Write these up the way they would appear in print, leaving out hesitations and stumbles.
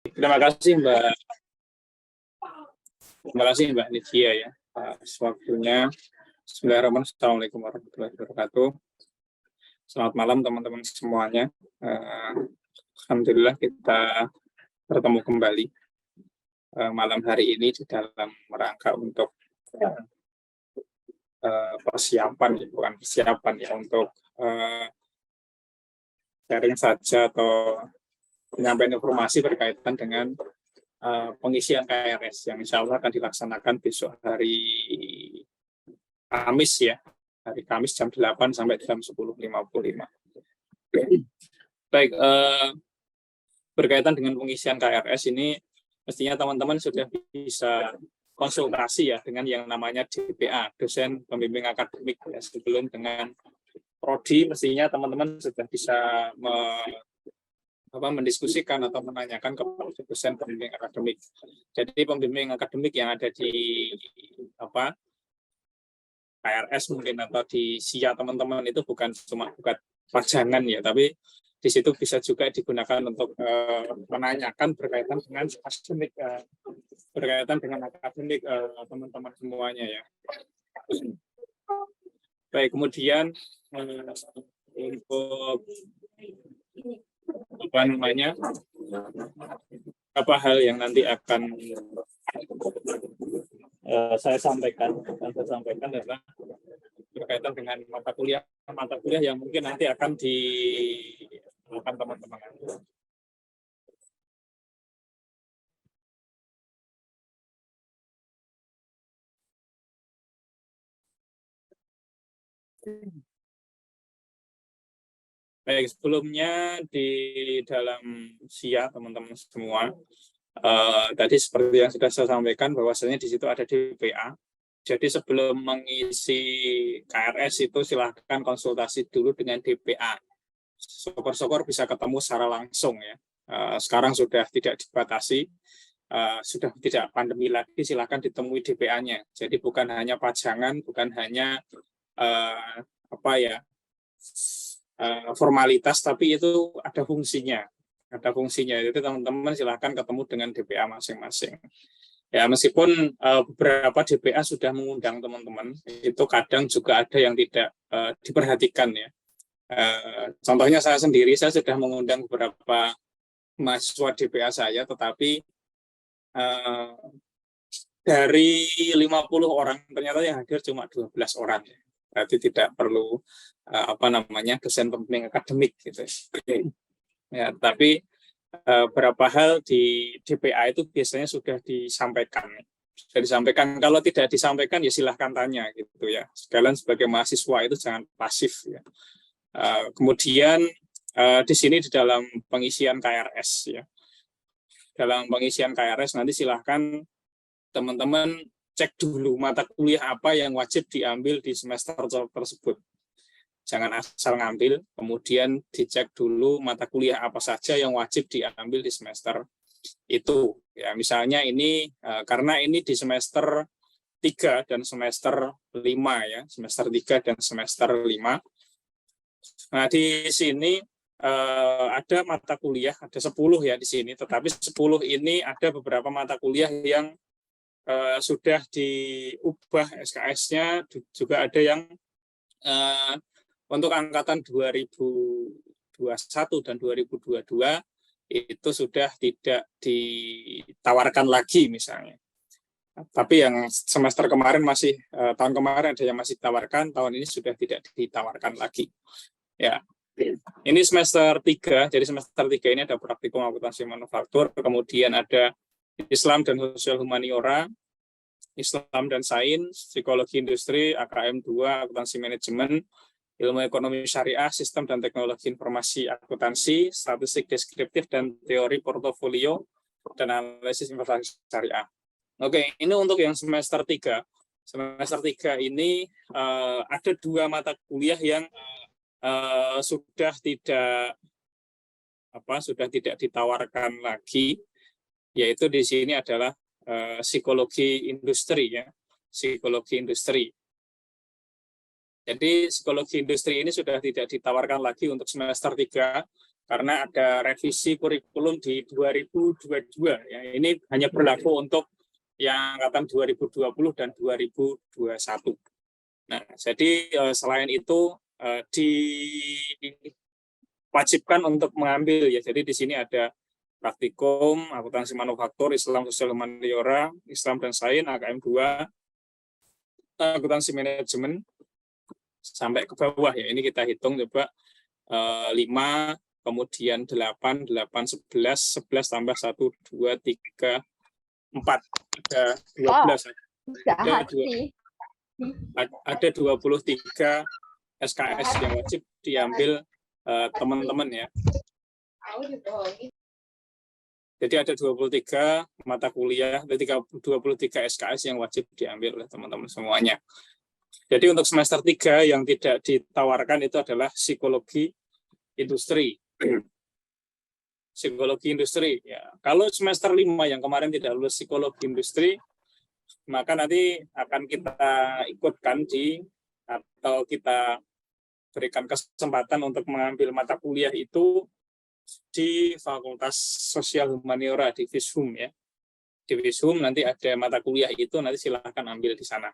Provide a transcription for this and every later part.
Terima kasih Mbak Lydia ya atas waktunya. Bismillahirrahmanirrahim. Assalamualaikum warahmatullahi wabarakatuh. Selamat malam teman-teman semuanya. Alhamdulillah kita bertemu kembali malam hari ini di dalam rangka untuk persiapan, bukan persiapan ya, untuk sharing saja atau menyampaikan informasi berkaitan dengan pengisian KRS yang insya Allah akan dilaksanakan besok hari Kamis ya, hari Kamis jam 8 sampai jam 10.55. Baik, berkaitan dengan pengisian KRS ini mestinya teman-teman sudah bisa konsultasi ya dengan yang namanya DPA, dosen pembimbing akademik ya, sebelum dengan prodi mestinya teman-teman sudah bisa mendiskusikan atau menanyakan kepada dosen pembimbing akademik. Jadi pembimbing akademik yang ada di KRS mungkin atau di SIA teman-teman itu bukan pajangan ya, tapi di situ bisa juga digunakan untuk menanyakan berkaitan dengan akademik, teman-teman semuanya ya. Baik, kemudian untuk apa hal yang nanti akan saya sampaikan adalah berkaitan dengan mata kuliah yang mungkin nanti akan dilakukan teman-teman. Baik, sebelumnya di dalam SIA teman-teman semua, tadi seperti yang sudah saya sampaikan bahwasanya di situ ada DPA. Jadi sebelum mengisi KRS itu silahkan konsultasi dulu dengan DPA. Syukur-syukur bisa ketemu secara langsung ya. Sekarang sudah tidak dibatasi, sudah tidak pandemi lagi, silahkan ditemui DPA-nya. Jadi bukan hanya pajangan, bukan hanya formalitas, tapi itu ada fungsinya. Jadi teman-teman silahkan ketemu dengan DPA masing-masing. Ya, meskipun beberapa DPA sudah mengundang teman-teman, itu kadang juga ada yang tidak diperhatikan ya. Contohnya saya sendiri, saya sudah mengundang beberapa mahasiswa DPA saya, tetapi dari 50 orang ternyata yang hadir cuma 12 orang. Berarti tidak perlu dosen pembimbing akademik gitu. Ya, tapi beberapa hal di DPA itu biasanya sudah disampaikan. Kalau tidak disampaikan ya silahkan tanya gitu ya. Sekalian sebagai mahasiswa itu jangan pasif ya. Kemudian di sini di dalam pengisian KRS ya. Dalam pengisian KRS nanti silahkan teman-teman cek dulu mata kuliah apa yang wajib diambil di semester tersebut. Jangan asal ngambil, kemudian dicek dulu mata kuliah apa saja yang wajib diambil di semester itu. Ya, misalnya ini karena ini di semester 3 dan semester 5 ya, semester 3 dan semester 5. Nah, di sini ada mata kuliah, ada 10 ya di sini, tetapi 10 ini ada beberapa mata kuliah yang sudah diubah SKS-nya, juga ada yang untuk angkatan 2021 dan 2022 itu sudah tidak ditawarkan lagi misalnya. Tapi yang semester kemarin tahun kemarin ada yang masih ditawarkan, tahun ini sudah tidak ditawarkan lagi. Ya. Ini semester 3, jadi semester 3 ini ada praktikum akuntansi manufaktur, kemudian ada Islam dan sosial humaniora, Islam dan sains, psikologi industri, AKM 2, akuntansi manajemen, ilmu ekonomi syariah, sistem dan teknologi informasi akuntansi, statistik deskriptif dan teori portofolio, dan analisis investasi syariah. Oke, ini untuk yang semester 3. Semester 3 ini ada 2 mata kuliah yang sudah tidak ditawarkan lagi, yaitu di sini adalah psikologi industri ya, psikologi industri. Jadi psikologi industri ini sudah tidak ditawarkan lagi untuk semester 3 karena ada revisi kurikulum di 2022. Ya, ini hanya berlaku untuk yang angkatan 2020 dan 2021. Nah, jadi selain itu diwajibkan untuk mengambil ya. Jadi di sini ada praktikum, akuntansi manufaktur, Islam sosial humaniora, Islam dan sains, AKM 2, akuntansi manajemen sampai ke bawah ya. Ini kita hitung coba 5, kemudian 8, 8, 11, 11 tambah 1, 2, 3, 4. Ada 12. Ada 23 SKS yang wajib diambil teman-teman ya. Jadi ada 23 mata kuliah, ada 23 SKS yang wajib diambil oleh teman-teman semuanya. Jadi untuk semester 3 yang tidak ditawarkan itu adalah psikologi industri. Psikologi industri. Ya. Kalau semester 5 yang kemarin tidak lulus psikologi industri, maka nanti akan kita ikutkan atau kita berikan kesempatan untuk mengambil mata kuliah itu di Fakultas Sosial Humaniora di FISHUM ya. Di FISHUM nanti ada mata kuliah itu, nanti silahkan ambil di sana.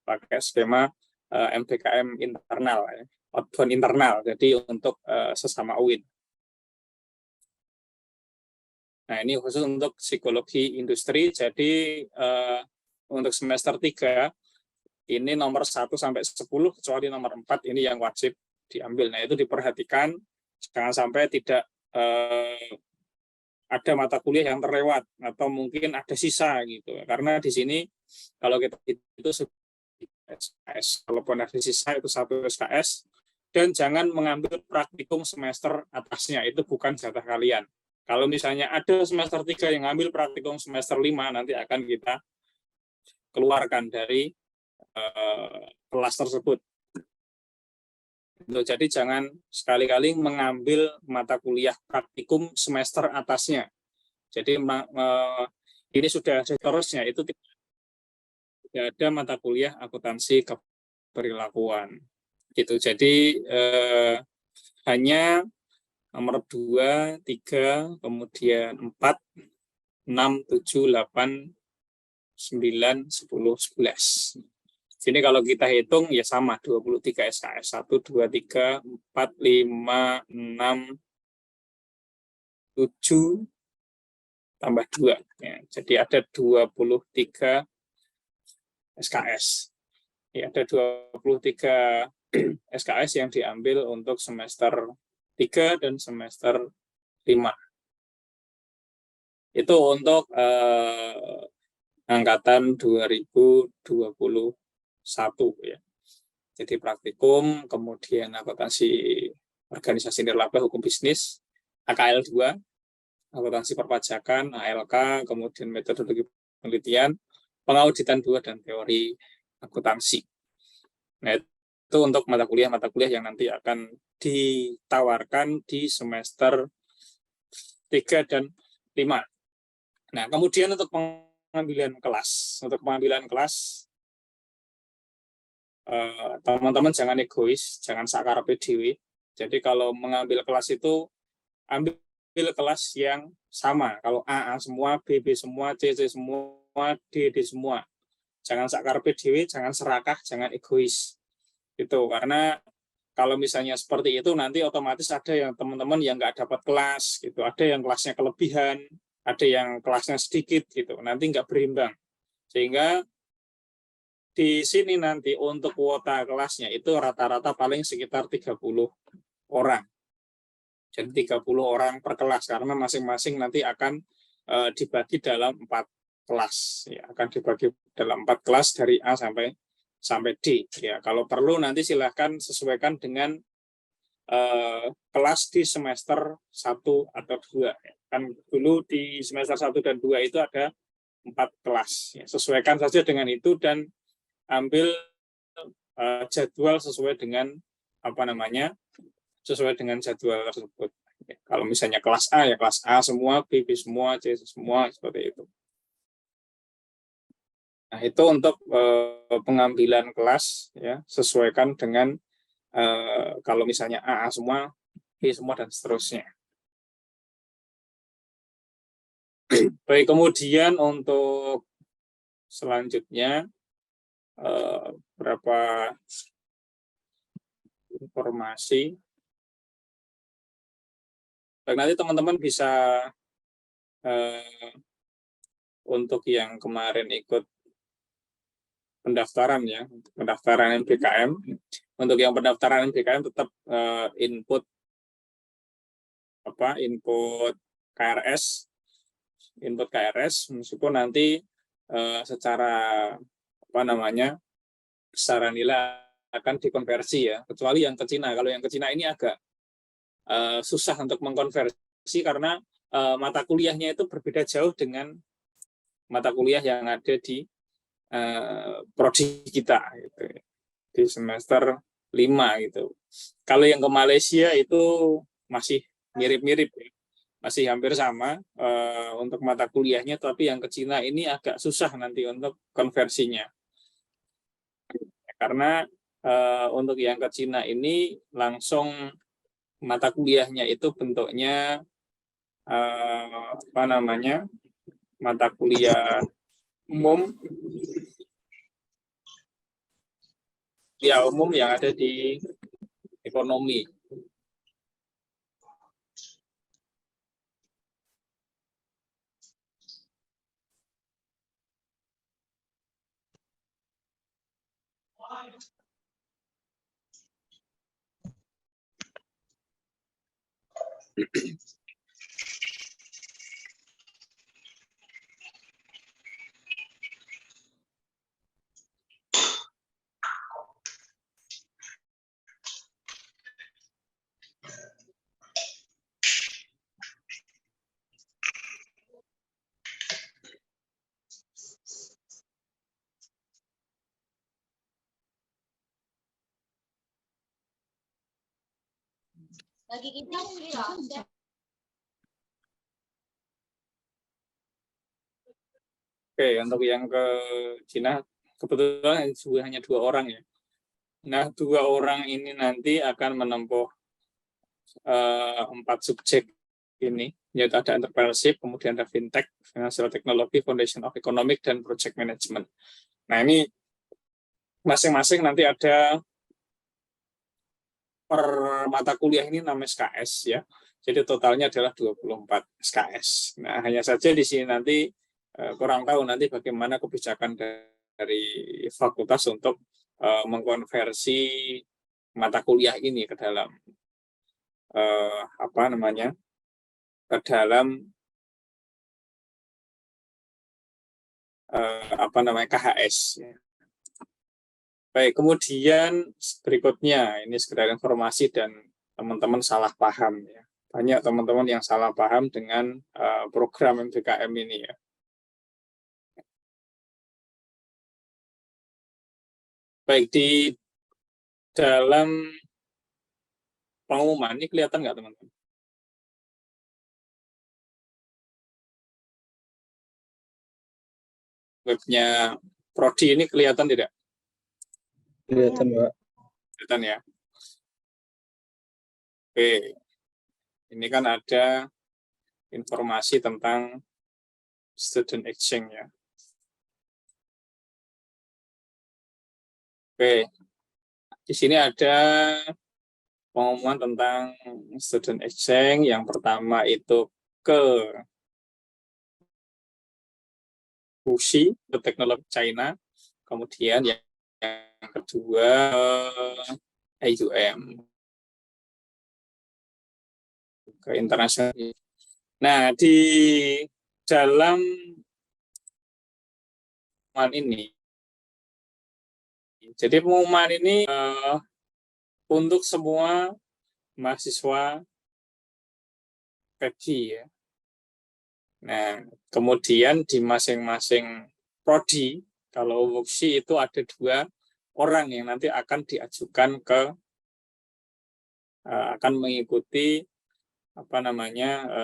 Pakai skema MBKM internal ya. Outbound internal, jadi untuk sesama UIN. Nah, ini khusus untuk psikologi industri. Jadi untuk semester 3 ini nomor 1 sampai 10, kecuali nomor 4 ini yang wajib diambil. Nah, itu diperhatikan jangan sampai tidak ada mata kuliah yang terlewat atau mungkin ada sisa gitu. Karena di sini kalau kita itu SKS, kalaupun ada sisa itu 1 SKS, dan jangan mengambil praktikum semester atasnya, itu bukan jatah kalian. Kalau misalnya ada semester 3 yang ngambil praktikum semester 5, nanti akan kita keluarkan dari kelas tersebut. Jadi jangan sekali-kali mengambil mata kuliah praktikum semester atasnya. Jadi ini sudah seterusnya, itu tidak ada mata kuliah akuntansi keperilakuan. Gitu. Jadi hanya nomor 2, 3, kemudian 4, 6, 7, 8, 9, 10, 11. Sini kalau kita hitung ya sama 23 SKS. 1, 2, 3, 4, 5, 6, 7 tambah 2. Ya, jadi ada 23 SKS. Ya, ada 23 SKS yang diambil untuk semester 3 dan semester 5. Itu untuk angkatan 2021 ya. Jadi praktikum, kemudian akuntansi organisasi nirlaba hukum bisnis, AKL 2, akuntansi perpajakan, ALK, kemudian metodologi penelitian, pengauditan 2, dan teori akuntansi. Nah, itu untuk mata kuliah yang nanti akan ditawarkan di semester 3 dan 5. Nah, kemudian untuk pengambilan kelas. Untuk pengambilan kelas, teman-teman jangan egois, jangan sakarepe dhewe. Jadi kalau mengambil kelas itu, ambil kelas yang sama. Kalau A semua, B semua, C semua, D semua. Jangan sakarepe dhewe, jangan serakah, jangan egois. Itu karena kalau misalnya seperti itu nanti otomatis ada yang teman-teman yang nggak dapat kelas gitu, ada yang kelasnya kelebihan, ada yang kelasnya sedikit gitu, nanti nggak berimbang. Sehingga di sini nanti untuk kuota kelasnya itu rata-rata paling sekitar 30 orang. Jadi 30 orang per kelas karena masing-masing nanti akan dibagi dalam 4 kelas. Ya, akan dibagi dalam 4 kelas dari A sampai D. Ya, kalau perlu nanti silahkan sesuaikan dengan kelas di semester 1 atau 2. Kan dulu di semester 1 dan 2 itu ada 4 kelas. Ya, sesuaikan saja dengan itu dan ambil jadwal sesuai dengan sesuai dengan jadwal tersebut. Ya, kalau misalnya kelas A ya kelas A semua, B semua, C semua, seperti itu. Nah, itu untuk pengambilan kelas ya, sesuaikan dengan kalau misalnya AA semua, semua dan seterusnya. Baik, kemudian untuk selanjutnya berapa informasi. Baik, nanti teman-teman bisa untuk yang kemarin ikut pendaftaran ya, pendaftaran MBKM. Untuk yang pendaftaran MBKM tetap input KRS, meskipun nanti secara secara nilai akan dikonversi ya, kecuali yang ke Cina. Kalau yang ke Cina ini agak susah untuk mengkonversi karena mata kuliahnya itu berbeda jauh dengan mata kuliah yang ada di prodi kita gitu, di semester 5 gitu. Kalau yang ke Malaysia itu masih mirip-mirip, masih hampir sama untuk mata kuliahnya, tapi yang ke Cina ini agak susah nanti untuk konversinya. Karena untuk yang ke Cina ini langsung mata kuliahnya itu bentuknya mata kuliah umum yang ada di ekonomi. Lagi kita Oke, untuk yang ke Cina kebetulan hanya 2 orang ya. Nah, 2 orang ini nanti akan menempuh 4 subjek ini, yaitu ada entrepreneurship, kemudian ada fintech, financial technology, foundation of economic, dan project management. Nah, ini masing-masing nanti ada per mata kuliah ini 6 SKS ya. Jadi totalnya adalah 24 SKS. Nah, hanya saja di sini nanti kurang tahu nanti bagaimana kebijakan dari fakultas untuk mengkonversi mata kuliah ini ke dalam KHS. Baik, kemudian berikutnya ini sekedar informasi dan teman-teman salah paham ya. Banyak teman-teman yang salah paham dengan program MBKM ini ya. Baik, di dalam pengumuman ini kelihatan nggak teman-teman? Webnya Prodi ini kelihatan tidak? Kelihatan, Pak. Kelihatan ya. Oke, ini kan ada informasi tentang student exchange ya. Oke, di sini ada pengumuman tentang student exchange. Yang pertama itu ke Wuxi, ke teknologi China. Kemudian yang kedua IUM, ke internasional. Nah, di dalam pengumuman ini, jadi pengumuman ini untuk semua mahasiswa PEPI ya. Nah, kemudian di masing-masing prodi, kalau Wuxi itu ada 2 orang yang nanti akan diajukan akan mengikuti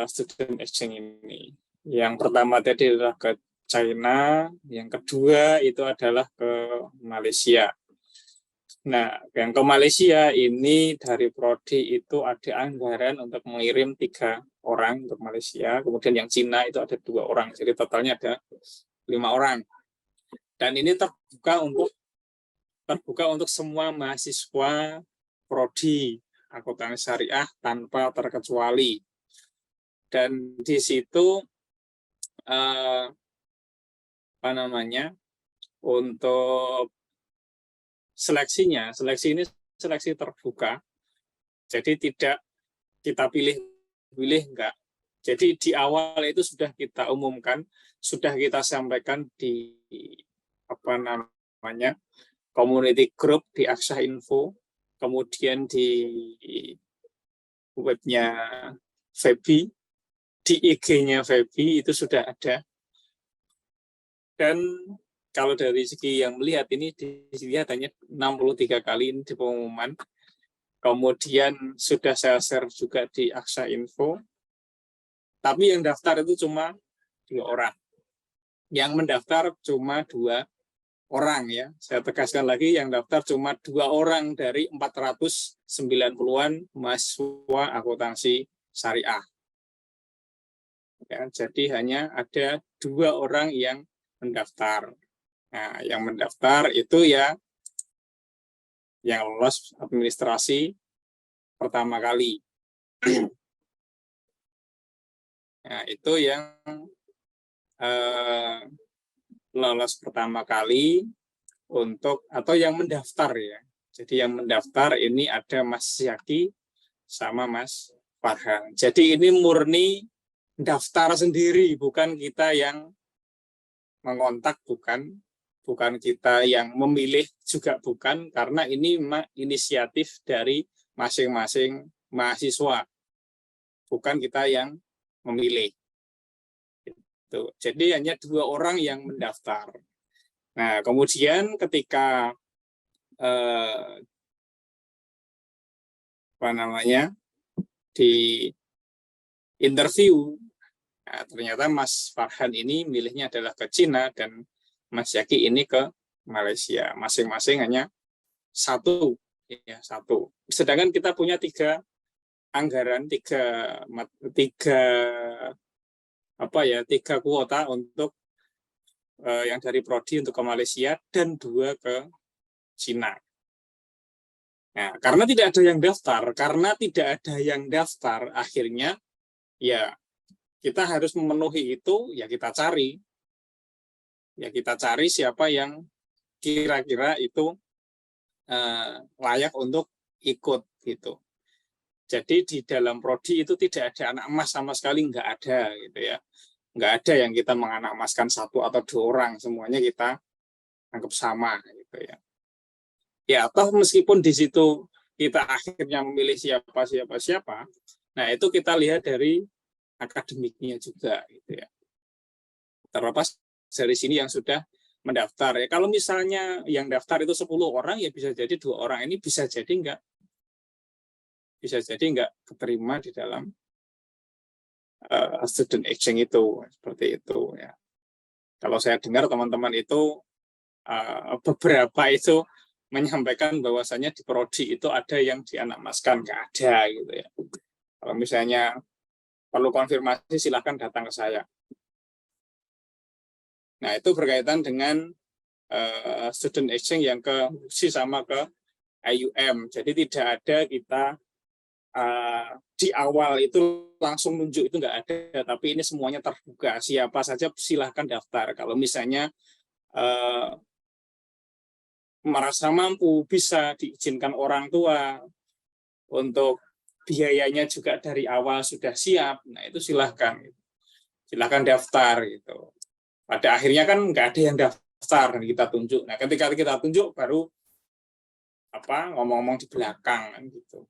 student exchange ini. Yang pertama tadi adalah ke China, yang kedua itu adalah ke Malaysia. Nah, yang ke Malaysia ini dari Prodi itu ada anggaran untuk mengirim 3 orang untuk Malaysia, kemudian yang Cina itu ada 2 orang, jadi totalnya ada 5 orang. Dan ini terbuka untuk semua mahasiswa Prodi akuntansi syariah tanpa terkecuali. Dan di situ untuk seleksi ini seleksi terbuka, jadi tidak kita pilih enggak. Jadi di awal itu sudah kita umumkan, sudah kita sampaikan di community group di Aksa Info, kemudian di webnya Febi, di IG-nya Febi itu sudah ada. Dan kalau dari segi yang melihat ini dilihat hanya 63 kali ini di pengumuman. Kemudian sudah saya share juga di Aksa Info. Tapi yang daftar itu cuma 2 orang. Yang mendaftar cuma 2 orang ya. Saya tegaskan lagi, yang daftar cuma 2 orang dari 490-an mahasiswa akuntansi syariah. Ya, jadi hanya ada 2 orang yang mendaftar. Nah, yang mendaftar itu ya yang lolos administrasi pertama kali. Nah, itu yang lolos pertama kali atau yang mendaftar ya. Jadi yang mendaftar ini ada Mas Yaki sama Mas Farhan. Jadi ini murni daftar sendiri, bukan kita yang mengontak, bukan kita yang memilih juga bukan, karena ini inisiatif dari masing-masing mahasiswa, bukan kita yang memilih. Jadi hanya 2 orang yang mendaftar. Nah, kemudian ketika di interview, nah, ternyata Mas Farhan ini milihnya adalah ke Cina dan Mas Yaki ini ke Malaysia. Masing-masing hanya 1. Sedangkan kita punya 3 anggaran, 3 kuota untuk yang dari Prodi untuk ke Malaysia dan 2 ke Cina. Nah, karena tidak ada yang daftar, akhirnya ya kita harus memenuhi itu, ya kita cari. Ya kita cari siapa yang kira-kira itu layak untuk ikut gitu. Jadi di dalam Prodi itu tidak ada anak emas sama sekali, nggak ada gitu ya. Nggak ada yang kita menganak emaskan 1 atau 2 orang, semuanya kita anggap sama gitu ya. Ya, toh meskipun di situ kita akhirnya memilih siapa, nah itu kita lihat dari akademiknya juga gitu ya. Terlepas dari sini yang sudah mendaftar ya. Kalau misalnya yang daftar itu 10 orang, ya bisa jadi 2 orang ini bisa jadi enggak keterima di dalam student exchange itu, seperti itu ya. Kalau saya dengar teman-teman itu beberapa itu menyampaikan bahwasannya di Prodi itu ada yang dianakmaskan, nggak ada gitu ya. Kalau misalnya perlu konfirmasi, silakan datang ke saya. Nah, itu berkaitan dengan student exchange yang ke USI sama ke IUM. Jadi tidak ada kita di awal itu langsung nunjuk, itu nggak ada. Tapi ini semuanya terbuka. Siapa saja silahkan daftar. Kalau misalnya merasa mampu, bisa diizinkan orang tua untuk biayanya juga dari awal sudah siap, nah itu silahkan daftar gitu. Pada akhirnya kan nggak ada yang daftar dan kita tunjuk. Nah, ketika kita tunjuk baru ngomong-ngomong di belakang gitu.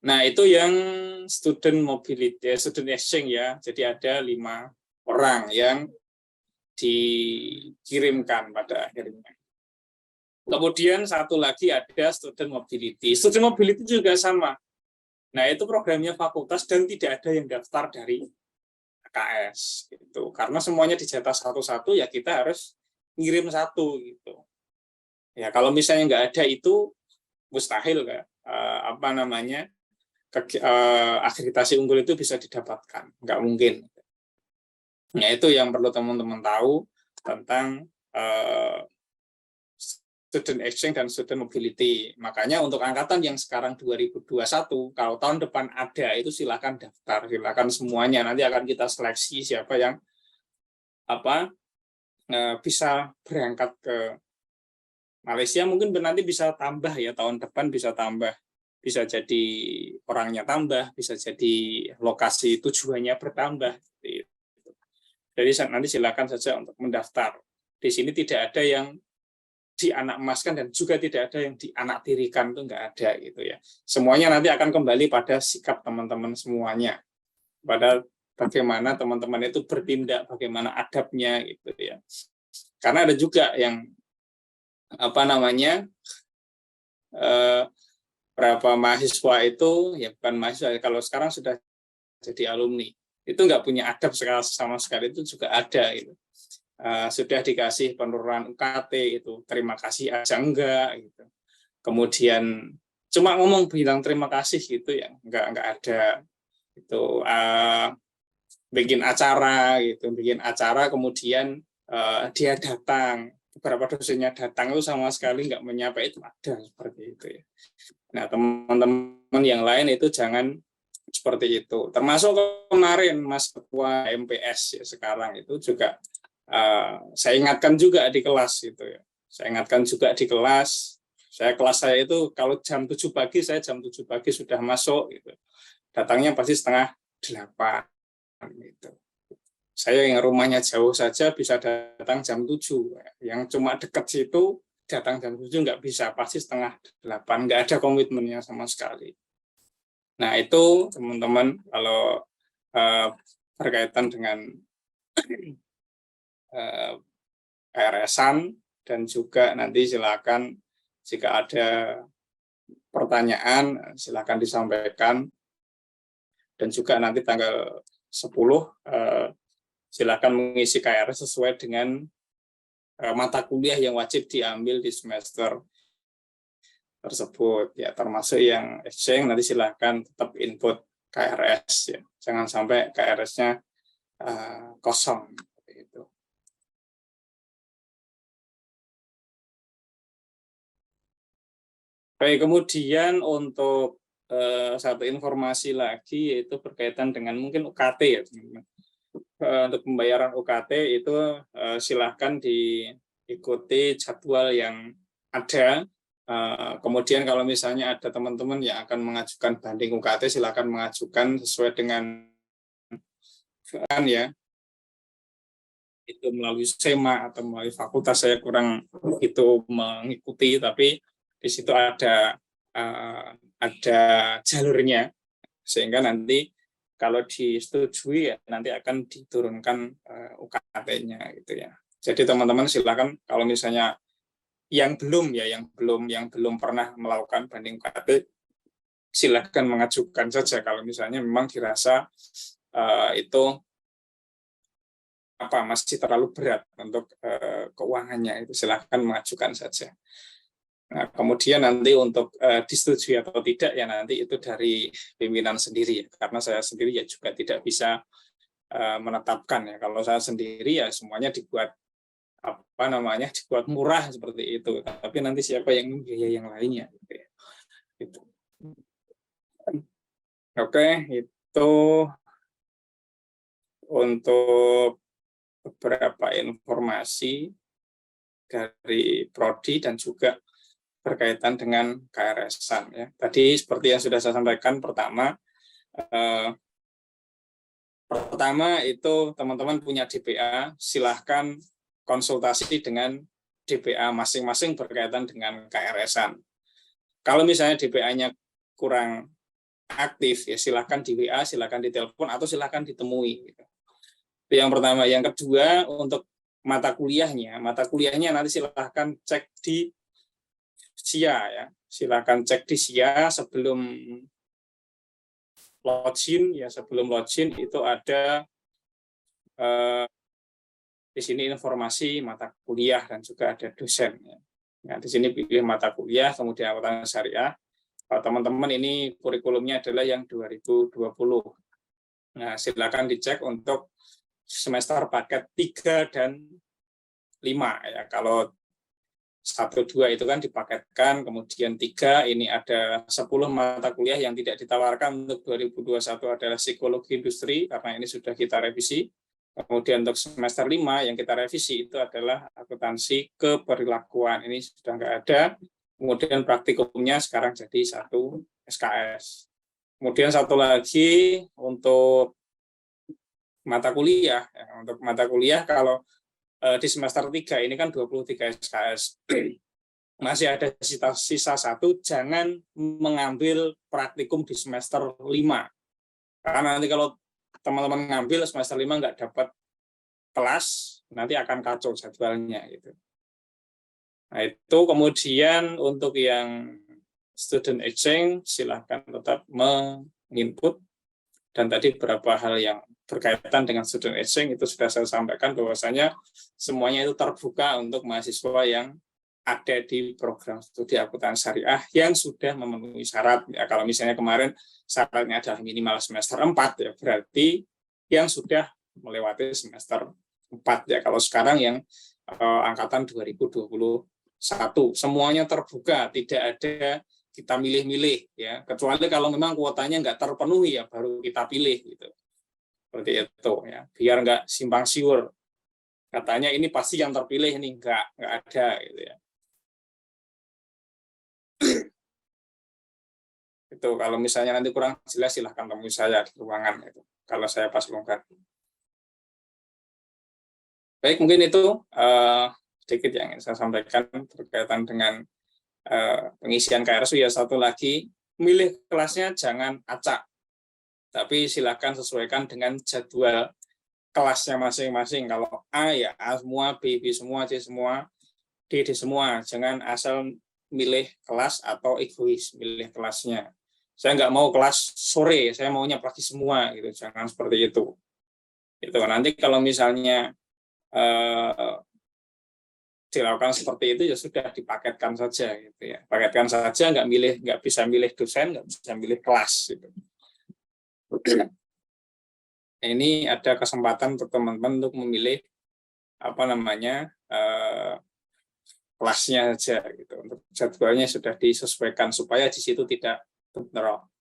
Nah, itu yang student mobility, student exchange ya. Jadi ada 5 orang yang dikirimkan pada akhirnya. Kemudian satu lagi ada student mobility. Student mobility juga sama. Nah, itu programnya fakultas dan tidak ada yang daftar dari AKS gitu. Karena semuanya dijatah satu-satu, ya kita harus ngirim 1 gitu. Ya kalau misalnya nggak ada itu mustahil apa namanya akreditasi unggul itu bisa didapatkan, nggak mungkin. Nah itu yang perlu teman-teman tahu tentang student exchange dan student mobility. Makanya untuk angkatan yang sekarang 2021, kalau tahun depan ada itu silakan daftar, silakan semuanya. Nanti akan kita seleksi siapa yang bisa berangkat ke Malaysia. Mungkin nanti bisa tambah ya, tahun depan bisa tambah, bisa jadi orangnya tambah, bisa jadi lokasi tujuannya bertambah. Jadi nanti silakan saja untuk mendaftar. Di sini tidak ada yang dianakmaskan dan juga tidak ada yang dianaktirikan, itu nggak ada gitu ya. Semuanya nanti akan kembali pada sikap teman-teman semuanya, pada bagaimana teman-teman itu bertindak, bagaimana adabnya gitu ya. Karena ada juga yang berapa mahasiswa itu ya, bukan mahasiswa, kalau sekarang sudah jadi alumni itu nggak punya adab sama sekali, itu juga ada gitu. Sudah dikasih penurunan UKT itu terima kasih aja enggak gitu. Kemudian cuma ngomong bilang terima kasih gitu ya, enggak ada itu. Bikin acara kemudian dia datang, beberapa dosennya datang itu sama sekali nggak menyapa, itu ada seperti itu ya. Nah teman-teman yang lain itu jangan seperti itu. Termasuk kemarin Mas Ketua MPS ya, sekarang itu juga saya ingatkan juga di kelas gitu ya. Saya ingatkan juga di kelas. Kelas saya itu kalau jam 7 pagi, saya jam 7 pagi sudah masuk gitu. Datangnya pasti 7:30 gitu. Saya yang rumahnya jauh saja bisa datang jam 7. Yang cuma dekat situ datang jam 7 nggak bisa, pasti 7:30. Nggak ada komitmennya sama sekali. Nah itu teman-teman kalau berkaitan dengan KRS-an, dan juga nanti silakan jika ada pertanyaan silakan disampaikan, dan juga nanti tanggal 10 silakan mengisi KRS sesuai dengan mata kuliah yang wajib diambil di semester tersebut ya, termasuk yang exchange nanti silakan tetap input KRS ya, jangan sampai KRS-nya kosong itu. Baik, kemudian untuk satu informasi lagi yaitu berkaitan dengan mungkin UKT ya teman-teman. Untuk pembayaran UKT itu silahkan diikuti jadwal yang ada. Kemudian kalau misalnya ada teman-teman yang akan mengajukan banding UKT, silahkan mengajukan sesuai dengan ya, itu melalui SEMA atau melalui fakultas, saya kurang itu mengikuti, tapi di situ ada jalurnya, sehingga nanti kalau disetujui ya nanti akan diturunkan UKT-nya gitu ya. Jadi teman-teman silakan kalau misalnya yang belum pernah melakukan banding UKT, silakan mengajukan saja kalau misalnya memang dirasa itu masih terlalu berat untuk keuangannya, itu silakan mengajukan saja. Nah, kemudian nanti untuk disetujui atau tidak ya nanti itu dari pimpinan sendiri ya, karena saya sendiri ya juga tidak bisa menetapkan ya. Kalau saya sendiri ya semuanya dibuat dibuat murah seperti itu, tapi nanti siapa yang membiayai yang lainnya gitu ya. Gitu. Oke, itu untuk beberapa informasi dari Prodi dan juga berkaitan dengan KRS-an ya. Tadi seperti yang sudah saya sampaikan, pertama itu teman-teman punya DPA, silahkan konsultasi dengan DPA masing-masing berkaitan dengan KRS-an. Kalau misalnya DPA-nya kurang aktif ya silahkan di WA, silahkan ditelepon, atau silahkan ditemui. Itu yang pertama. Yang kedua, untuk mata kuliahnya nanti silahkan cek di SIA ya, silahkan cek di SIA sebelum login ya, sebelum login itu ada di sini informasi mata kuliah dan juga ada dosen ya. Ya, di sini pilih mata kuliah, kemudian akuntansi syariah. Kalau teman-teman ini kurikulumnya adalah yang 2020. Nah, silakan dicek untuk semester paket 3 dan 5. Ya, kalau 1-2 itu kan dipaketkan, kemudian 3 ini ada 10 mata kuliah yang tidak ditawarkan untuk 2021 adalah psikologi industri, karena ini sudah kita revisi. Kemudian untuk semester 5 yang kita revisi itu adalah akuntansi keperilakuan, ini sudah nggak ada. Kemudian praktikumnya sekarang jadi 1 SKS. Kemudian satu lagi untuk mata kuliah. Untuk mata kuliah kalau di semester 3 ini kan 23 SKS. Masih ada sisa 1, jangan mengambil praktikum di semester 5. Karena nanti kalau teman-teman ngambil semester 5 nggak dapat kelas, nanti akan kacau jadwalnya gitu. Nah, itu kemudian untuk yang student exchange silahkan tetap menginput, dan tadi beberapa hal yang berkaitan dengan student exchange itu sudah saya sampaikan bahwasanya semuanya itu terbuka untuk mahasiswa yang ada di program studi akuntansi syariah yang sudah memenuhi syarat. Ya, kalau misalnya kemarin syaratnya adalah minimal semester 4, ya berarti yang sudah melewati semester 4. Ya, kalau sekarang yang angkatan 2021 semuanya terbuka, tidak ada kita milih-milih, ya kecuali kalau memang kuotanya nggak terpenuhi ya baru kita pilih gitu, seperti itu ya, biar nggak simpang siur katanya ini pasti yang terpilih, ini nggak ada gitu ya. Itu kalau misalnya nanti kurang jelas silahkan temui saya di ruangan itu kalau saya pas longgar. Baik, mungkin itu sedikit yang ingin saya sampaikan berkaitan dengan pengisian KRSU. Ya, satu lagi, milih kelasnya jangan acak, tapi silakan sesuaikan dengan jadwal kelasnya masing-masing. Kalau A ya A semua, B semua, C semua, D semua. Jangan asal milih kelas atau egois milih kelasnya. Saya nggak mau kelas sore, saya maunya pagi semua gitu. Jangan seperti itu. Itu nanti kalau misalnya dilakukan seperti itu ya sudah dipaketkan saja gitu ya. Paketkan saja, nggak bisa milih dosen, nggak bisa milih kelas gitu. Ini ada kesempatan untuk teman-teman untuk memilih kelasnya saja gitu. Untuk jadwalnya sudah disesuaikan supaya di situ tidak bentrok.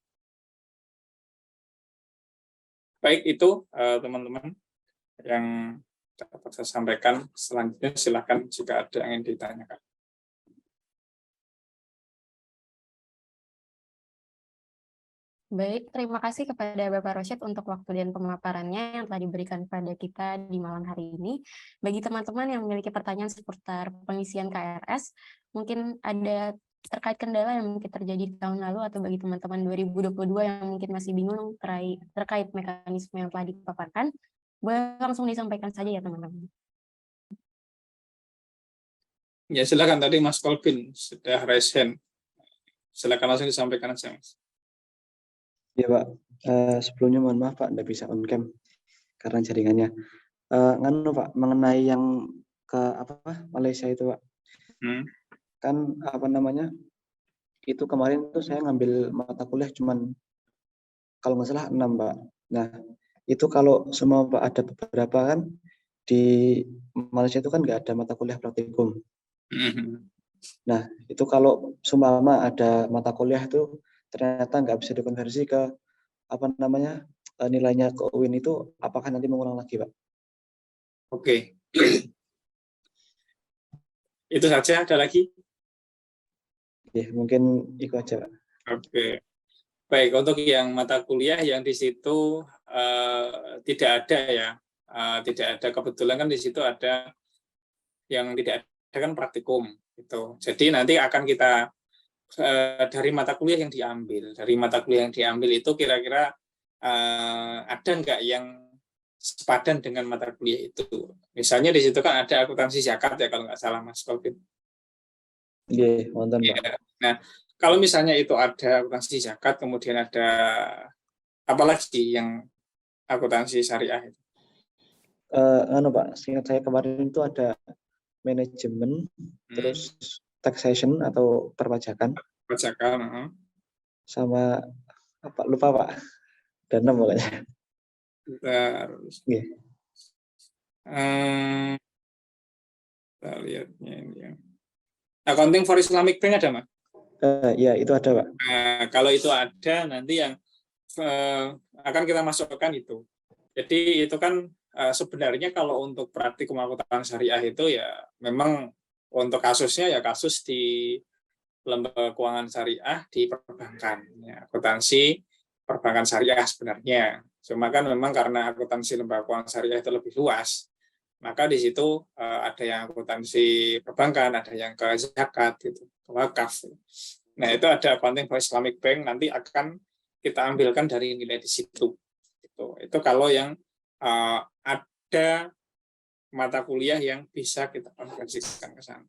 Baik, itu teman-teman yang dapat saya sampaikan. Selanjutnya silakan jika ada yang ingin ditanyakan. Baik, terima kasih kepada Bapak Rosyid untuk waktu dan pemaparannya yang telah diberikan kepada kita di malam hari ini. Bagi teman-teman yang memiliki pertanyaan seputar pengisian KRS, mungkin ada terkait kendala yang mungkin terjadi di tahun lalu, atau bagi teman-teman 2022 yang mungkin masih bingung terkait mekanisme yang telah dipaparkan, boleh langsung disampaikan saja ya teman-teman. Ya, silakan, tadi Mas Kolbin sudah raise hand. Silakan langsung disampaikan saja, Mas. Ya Pak, sebelumnya mohon maaf Pak, nggak bisa on cam karena jaringannya. Nganu Pak, mengenai yang ke Malaysia itu Pak, kan itu kemarin tuh saya ngambil mata kuliah cuman kalau nggak salah 6 Pak. Nah itu kalau semua Pak ada beberapa kan di Malaysia itu kan nggak ada mata kuliah praktikum. Nah itu kalau seumpama ada mata kuliah itu ternyata nggak bisa dikonversi ke nilainya ke UIN itu, apakah nanti mengulang lagi Pak? Oke. Itu saja, ada lagi? Ya, mungkin itu aja Pak. Oke. Baik, untuk yang mata kuliah yang di situ tidak ada ya. Tidak ada, kebetulan kan di situ ada yang tidak ada kan praktikum gitu. Jadi nanti akan kita dari mata kuliah yang diambil. Dari mata kuliah yang diambil itu kira-kira ada nggak yang sepadan dengan mata kuliah itu. Misalnya di situ kan ada akuntansi zakat ya kalau nggak salah Mas Kolbin. Iya, wonten Pak. Ya. Nah, kalau misalnya itu ada akuntansi zakat, kemudian ada apa lagi yang akuntansi syariah itu? Pak, seingat saya kemarin itu ada manajemen, terus taxation atau perpajakan Pajakan. sama apa lupa Pak. Dan 6 pokoknya. Terus, Iya. kita lihatnya ini ya. Accounting for Islamic Bank ada, Mas? Ya, itu ada Pak. Nah, kalau itu ada, nanti yang akan kita masukkan itu. Jadi itu kan sebenarnya kalau untuk praktikum akuntan syariah itu ya memang untuk kasusnya ya kasus di lembaga keuangan syariah di perbankan, ya, akuntansi perbankan syariah sebenarnya. Cuma kan memang karena akuntansi lembaga keuangan syariah itu lebih luas, maka di situ ada yang akuntansi perbankan, ada yang ke zakat, gitu, ke wakaf. Nah itu ada accounting for Islamic Bank, nanti akan kita ambilkan dari nilai di situ. Itu kalau yang ada mata kuliah yang bisa kita konversikan ke sana.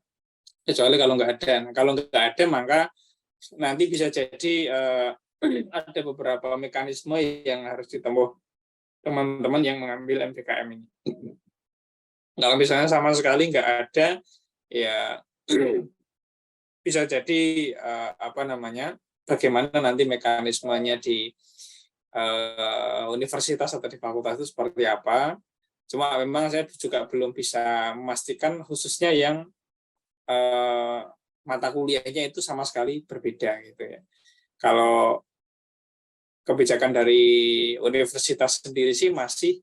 Kecuali kalau nggak ada. Nah, kalau nggak ada, maka nanti bisa jadi ada beberapa mekanisme yang harus ditempuh teman-teman yang mengambil MBKM ini. Kalau misalnya sama sekali nggak ada, ya bisa jadi bagaimana nanti mekanismenya di universitas atau di fakultas itu seperti apa. Cuma memang saya juga belum bisa memastikan khususnya yang mata kuliahnya itu sama sekali berbeda gitu ya. Kalau kebijakan dari universitas sendiri sih masih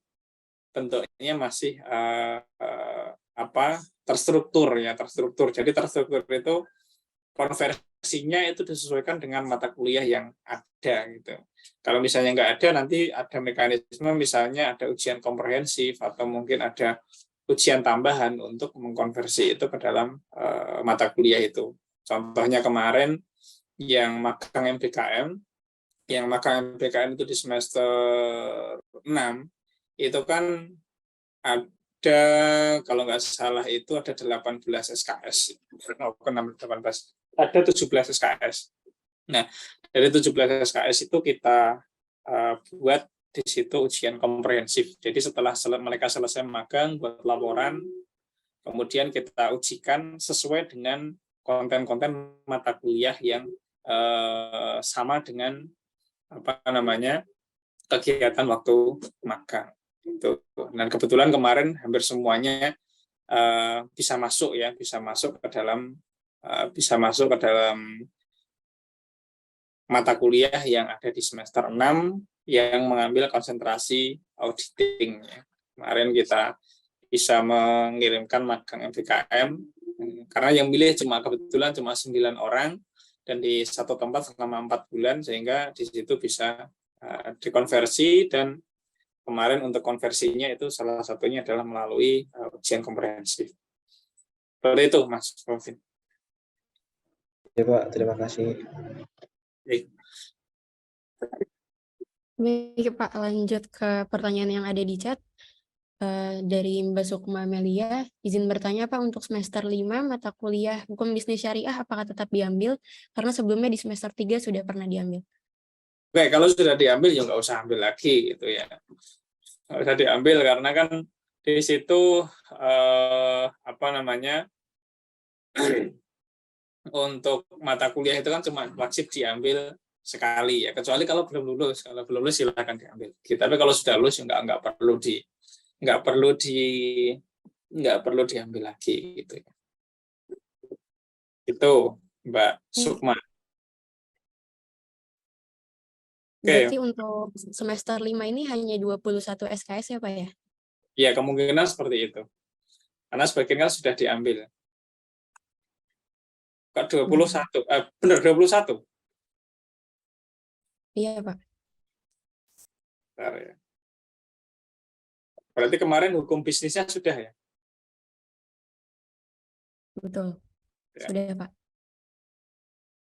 bentuknya masih terstruktur ya, terstruktur. Jadi terstruktur itu konversinya itu disesuaikan dengan mata kuliah yang ada gitu. Kalau misalnya nggak ada, nanti ada mekanisme misalnya ada ujian komprehensif atau mungkin ada ujian tambahan untuk mengkonversi itu ke dalam mata kuliah itu. Contohnya kemarin yang magang MBKM itu di semester 6 itu kan ada, kalau nggak salah itu ada 18 SKS. Ada 17 SKS. Nah, dari 17 SKS itu kita buat di situ ujian komprehensif. Jadi setelah mereka selesai magang buat laporan, kemudian kita ujikan sesuai dengan konten-konten mata kuliah yang sama dengan kegiatan waktu magang. Dan kebetulan kemarin hampir semuanya bisa masuk ke dalam mata kuliah yang ada di semester 6 yang mengambil konsentrasi auditing. Kemarin kita bisa mengirimkan magang MBKM karena yang milih kebetulan cuma 9 orang dan di satu tempat selama 4 bulan, sehingga di situ bisa dikonversi. Dan kemarin untuk konversinya itu salah satunya adalah melalui ujian komprehensif. Seperti itu, Mas Profin. Ya Pak, terima kasih. Baik Pak, lanjut ke pertanyaan yang ada di chat. Dari Mbak Sukma Melia, izin bertanya Pak, untuk semester 5 mata kuliah Hukum Bisnis Syariah apakah tetap diambil? Karena sebelumnya di semester 3 sudah pernah diambil. Oke, kalau sudah diambil ya nggak usah ambil lagi gitu ya. Nggak usah diambil karena kan di situ untuk mata kuliah itu kan cuma wajib diambil sekali ya, kecuali kalau belum lulus. Kalau belum lulus silakan diambil. Tapi kalau sudah lulus ya nggak perlu diambil lagi gitu ya. Itu Mbak Sukma. Berarti untuk semester 5 ini hanya 21 SKS ya Pak ya? Ya, kemungkinan seperti itu. Karena sebagian kan sudah diambil. Kok 21? Benar 21? Iya Pak. Bentar ya. Berarti kemarin hukum bisnisnya sudah ya? Betul. Ya. Sudah Pak.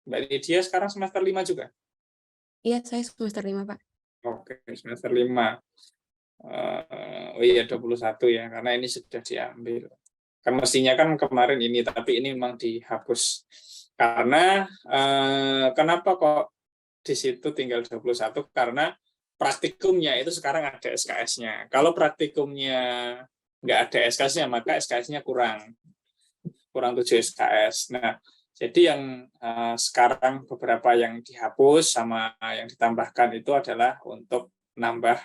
Mbak Lydia sekarang semester 5 juga? Iya, saya semester 5 Pak. Oke, semester 5. Oh iya 21 ya, karena ini sudah diambil. Kan mestinya kan kemarin ini, tapi ini memang dihapus. Karena kenapa kok di situ tinggal 21? Karena praktikumnya itu sekarang ada SKS-nya. Kalau praktikumnya nggak ada SKS-nya, maka SKS-nya kurang 7 SKS. Nah, Jadi yang sekarang beberapa yang dihapus sama yang ditambahkan itu adalah untuk nambah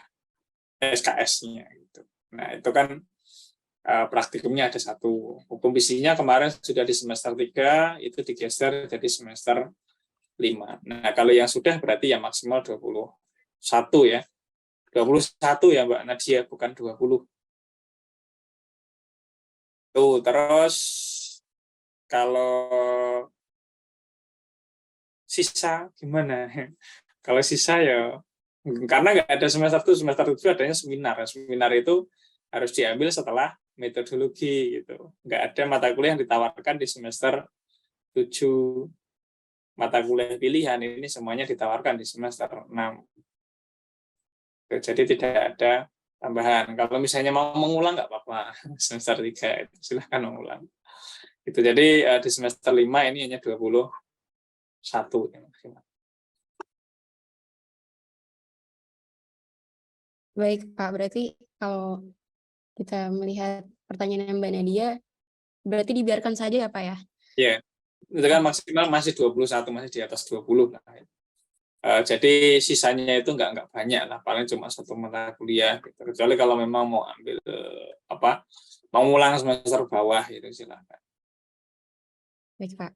SKS-nya gitu. Nah, itu kan praktikumnya ada satu. Hukum visinya kemarin sudah di semester 3, itu digeser jadi semester 5. Nah, kalau yang sudah berarti ya maksimal 21 ya. 21 ya Mbak Nadia, bukan 20. Tuh, terus kalau sisa gimana? Kalau sisa ya karena nggak ada semester 1, semester 7 adanya seminar. Seminar itu harus diambil setelah metodologi gitu. Nggak ada mata kuliah yang ditawarkan di semester 7. Mata kuliah pilihan ini semuanya ditawarkan di semester 6. Jadi tidak ada tambahan. Kalau misalnya mau mengulang nggak apa-apa. Semester 3 itu silahkan mengulang. Itu jadi di semester 5 ini hanya 21 ya maksimal. Baik, Pak. Berarti kalau kita melihat pertanyaan Mbak Nadia, berarti dibiarkan saja ya, Pak ya? Iya, itu kan maksimal masih 21, masih di atas 20. Nah, jadi sisanya itu nggak banyak lah, paling cuma satu mata kuliah. Gitu. Kecuali kalau memang mau ambil mau ulang semester bawah itu silakan. Baik, Pak.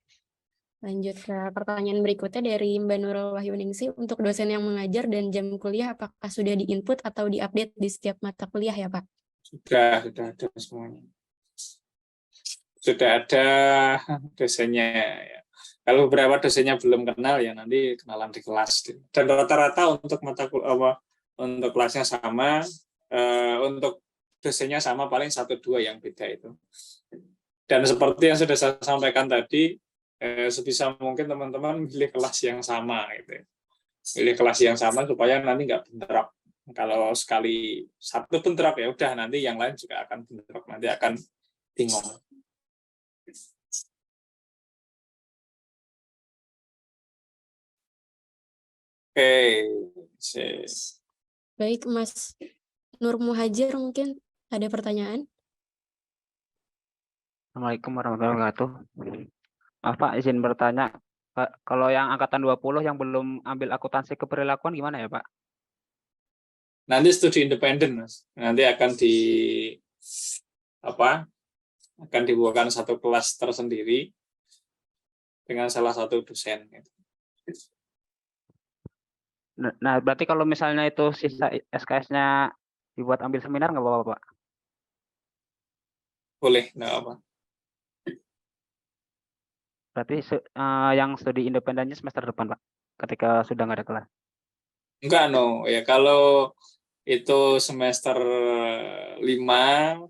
Lanjut ke pertanyaan berikutnya dari Mbak Nurul Wahyuningsi. Untuk dosen yang mengajar dan jam kuliah, apakah sudah di-input atau di-update di setiap mata kuliah ya, Pak? Sudah ada semuanya. Sudah ada dosennya. Ya. Kalau beberapa dosennya belum kenal ya nanti kenalan di kelas. Dan rata-rata untuk mata kuliah untuk kelasnya sama, untuk dosennya sama, paling 1-2 yang beda itu. Dan seperti yang sudah saya sampaikan tadi, sebisa mungkin teman-teman pilih kelas yang sama gitu. Pilih kelas yang sama supaya nanti nggak bentrok. Kalau sekali satu bentrok ya udah, nanti yang lain juga akan bentrok, nanti akan bingung. Oke. Baik, Mas Nur Muhajir mungkin ada pertanyaan? Assalamualaikum warahmatullahi wabarakatuh. Maaf Pak, izin bertanya. Pak, kalau yang angkatan 20 yang belum ambil akuntansi keperilakuan gimana ya Pak? Nanti studi independen, Mas. Nanti akan dibuatkan satu kelas tersendiri dengan salah satu dosen. Nah, berarti kalau misalnya itu sisa SKS-nya dibuat ambil seminar nggak apa-apa Pak? Boleh, nggak apa. Berarti yang studi independennya semester depan Pak, ketika sudah nggak ada kelas. Enggak, no. Ya, kalau itu semester 5,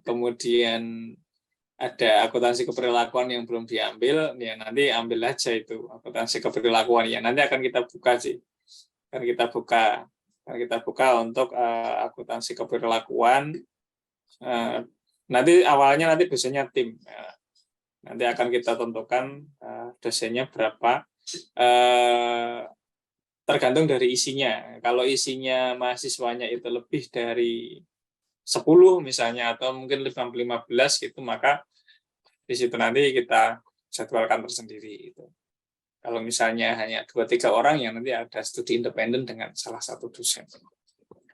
kemudian ada akuntansi keperilakuan yang belum diambil, ya nanti ambil aja itu akuntansi keperilakuan. Ya, nanti akan kita buka sih. Akan kita buka untuk akuntansi keperilakuan. Nanti awalnya nanti dosennya tim. Nanti akan kita tentukan dosennya berapa. Tergantung dari isinya. Kalau isinya mahasiswanya itu lebih dari 10 misalnya, atau mungkin 15 gitu, maka di situ nanti kita jadwalkan tersendiri. Itu. Kalau misalnya hanya 2-3 orang, yang nanti ada studi independen dengan salah satu dosen.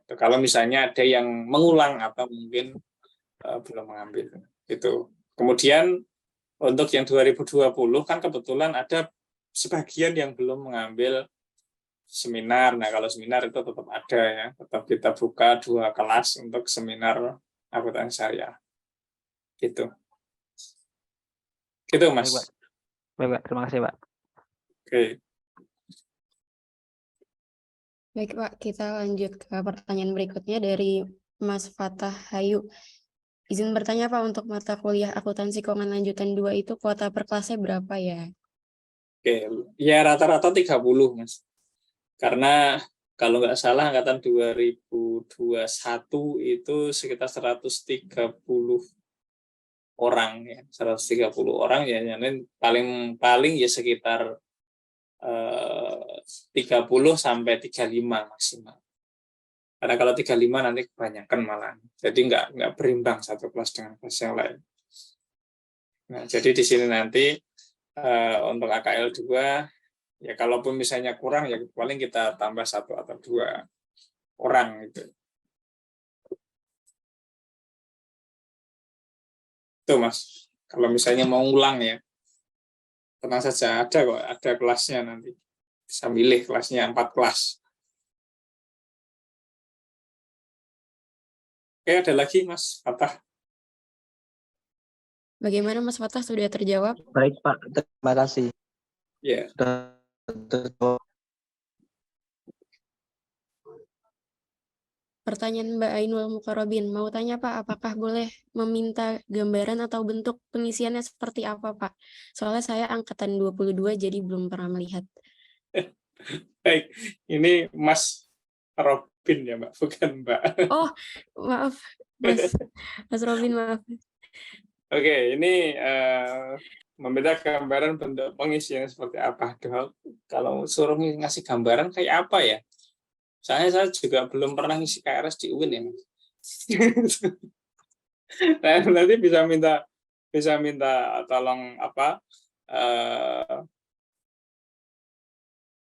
Kalau misalnya ada yang mengulang atau mungkin belum mengambil. Itu. Kemudian untuk yang 2020 kan kebetulan ada sebagian yang belum mengambil seminar. Nah, kalau seminar itu tetap ada ya. Tetap kita buka 2 kelas untuk seminar akuntansi syariah. Gitu. Gitu, Mas. Baik, Pak. Baik, Pak. Terima kasih, Pak. Oke. Baik, Pak. Kita lanjut ke pertanyaan berikutnya dari Mas Fatah Hayu. Izin bertanya, Pak, untuk mata kuliah akuntansi keuangan lanjutan 2 itu kuota per kelasnya berapa ya? Oke, ya rata-rata 30, Mas. Karena kalau nggak salah angkatan 2021 itu sekitar 130 orang ya, 130 orang ya, paling ya sekitar 30 sampai 35 maksimal. Karena kalau 35 nanti kebanyakan malah. Jadi nggak berimbang satu kelas dengan kelas yang lain. Nah, jadi di sini nanti Untuk AKL 2, ya kalaupun misalnya kurang, ya paling kita tambah 1 atau 2 orang gitu. Itu Mas, kalau misalnya mau ngulang ya, tenang saja, ada kok, ada kelasnya nanti. Bisa milih kelasnya 4 kelas. Oke, ada lagi Mas Fatah? Bagaimana Mas Fatah, sudah terjawab? Baik Pak, terima kasih. Ya. Sudah terjawab. Pertanyaan Mbak Ainul Mukarobin, mau tanya Pak, apakah boleh meminta gambaran atau bentuk pengisiannya seperti apa Pak? Soalnya saya angkatan 22 jadi belum pernah melihat. Baik, ini Mas Robin ya Mbak, bukan Mbak. Oh, maaf Mas Robin, maaf. Oke, ini meminta gambaran bentuk pengisian seperti apa. Kalau suruh ngasih gambaran kayak apa ya? Saya juga belum pernah ngisi KRS di UIN ya. Nah, nanti bisa minta tolong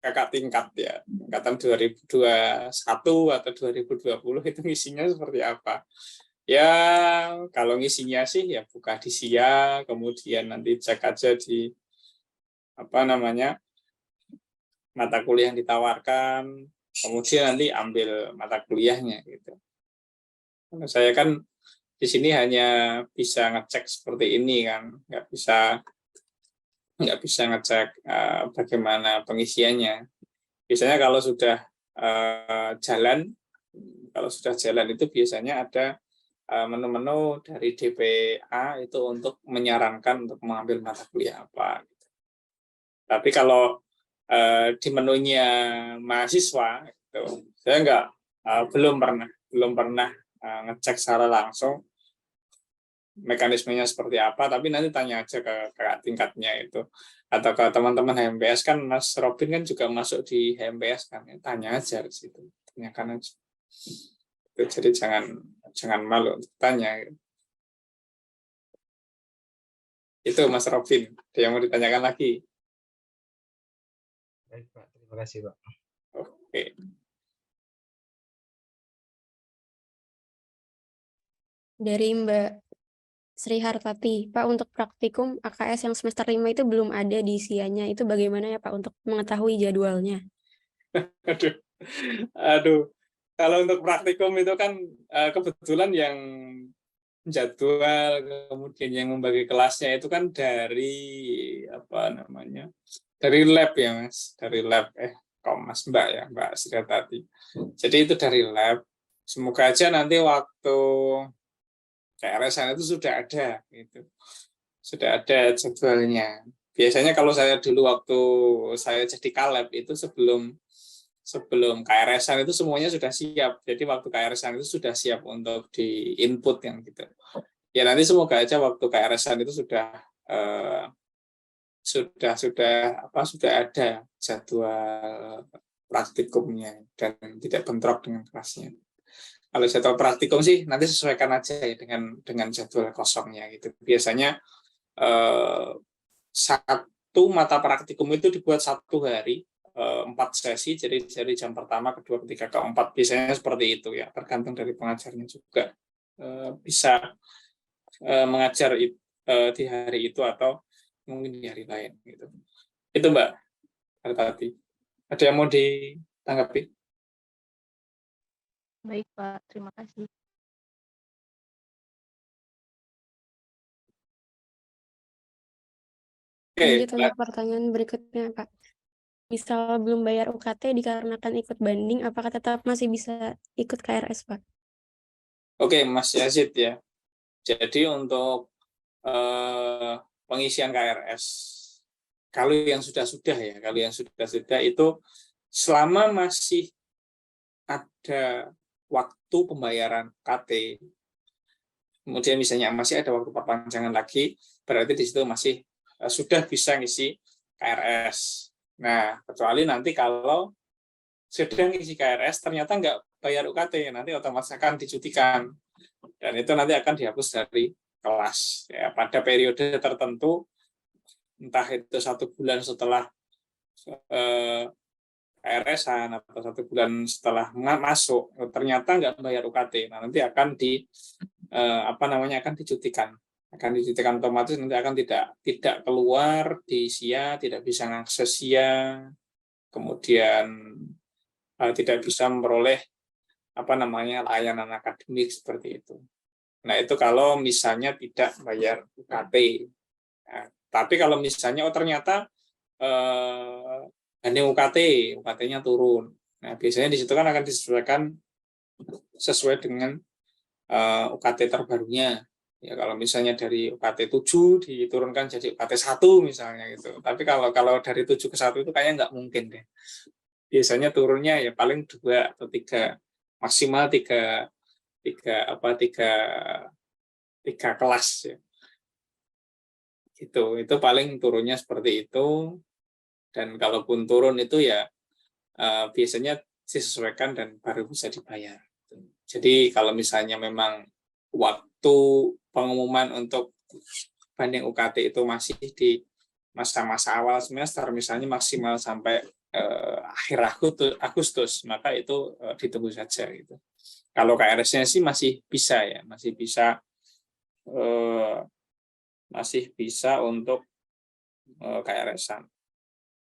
kakak tingkat ya, angkatan 2021 atau 2020 itu ngisinya seperti apa. Ya, kalau ngisinya sih ya buka di SIA, kemudian nanti cek aja di mata kuliah yang ditawarkan, kemudian nanti ambil mata kuliahnya gitu. Karena saya kan di sini hanya bisa ngecek seperti ini kan, nggak bisa ngecek bagaimana pengisiannya. Biasanya kalau sudah jalan itu biasanya ada menu-menu dari DPA itu untuk menyarankan untuk mengambil mata kuliah apa. Tapi kalau di menunya mahasiswa, itu, saya belum pernah ngecek secara langsung mekanismenya seperti apa. Tapi nanti tanya aja ke kakak tingkatnya itu, atau ke teman-teman HMPS kan, Mas Robin kan juga masuk di HMPS kan, tanya aja di situ, tanyakan aja. Jadi jangan malu untuk tanya. Itu Mas Robin, ada yang mau ditanyakan lagi? Baik Pak, terima kasih Pak. Oke. Dari Mbak Sri Hartati, Pak, untuk praktikum AKS yang semester 5 itu belum ada di SIA-nya. Itu bagaimana ya Pak untuk mengetahui jadwalnya? Aduh. Kalau untuk praktikum itu kan kebetulan yang jadwal, kemudian yang membagi kelasnya itu kan dari dari lab ya Mas, dari lab Mas Mbak ya, Mbak Sri Hartati. Jadi itu dari lab. Semoga aja nanti waktu KRS-an itu sudah ada gitu. Sudah ada jadwalnya. Biasanya kalau saya dulu waktu saya jadi kaleb itu sebelum KRS-an itu semuanya sudah siap. Jadi waktu KRS-an itu sudah siap untuk di input yang gitu. Ya nanti semoga aja waktu KRS-an itu sudah ada jadwal praktikumnya dan tidak bentrok dengan kelasnya. Kalau jadwal praktikum sih nanti sesuaikan aja ya dengan jadwal kosongnya gitu. Biasanya satu mata praktikum itu dibuat 1 hari, 4 sesi, jadi dari jam pertama, kedua, ketiga, keempat, biasanya seperti itu ya, tergantung dari pengajarnya juga. Bisa mengajar di hari itu atau mungkin di hari lain gitu. Itu Mbak Hartati. Ada yang mau ditanggapi? Baik Pak, terima kasih. Lanjut untuk pertanyaan berikutnya Pak. Misal belum bayar UKT dikarenakan ikut banding, apakah tetap masih bisa ikut KRS Pak? Oke, Mas Yazid ya. Jadi untuk pengisian KRS, kalau yang sudah itu selama masih ada waktu pembayaran KT, kemudian misalnya masih ada waktu perpanjangan lagi, berarti di situ masih sudah bisa ngisi KRS. Nah, kecuali nanti kalau sedang ngisi KRS ternyata nggak bayar UKT, nanti otomatis akan dicutikan. Dan itu nanti akan dihapus dari kelas. Ya, pada periode tertentu entah itu 1 bulan setelah KRS-an atau 1 bulan setelah masuk ternyata nggak bayar UKT, nah nanti akan akan dicutikan otomatis, nanti akan tidak keluar di SIA, tidak bisa mengakses SIA, kemudian tidak bisa memperoleh layanan akademik seperti itu. Nah, itu kalau misalnya tidak bayar UKT. Nah, tapi kalau misalnya ternyata banding UKT-nya turun. Nah, biasanya di situ kan akan disesuaikan sesuai dengan UKT terbarunya. Ya, kalau misalnya dari UKT 7 diturunkan jadi UKT 1 misalnya gitu. Tapi kalau dari 7 ke 1 itu kayaknya nggak mungkin deh. Biasanya turunnya ya paling 2 atau 3, maksimal 3 kelas ya. Gitu. Itu paling turunnya seperti itu. Dan kalaupun turun itu ya biasanya disesuaikan dan baru bisa dibayar. Jadi kalau misalnya memang waktu pengumuman untuk banding UKT itu masih di masa-masa awal semester, misalnya maksimal sampai akhir Agustus, maka itu ditunggu saja gitu. Kalau KRS-nya sih masih bisa ya, masih bisa untuk KRS-an.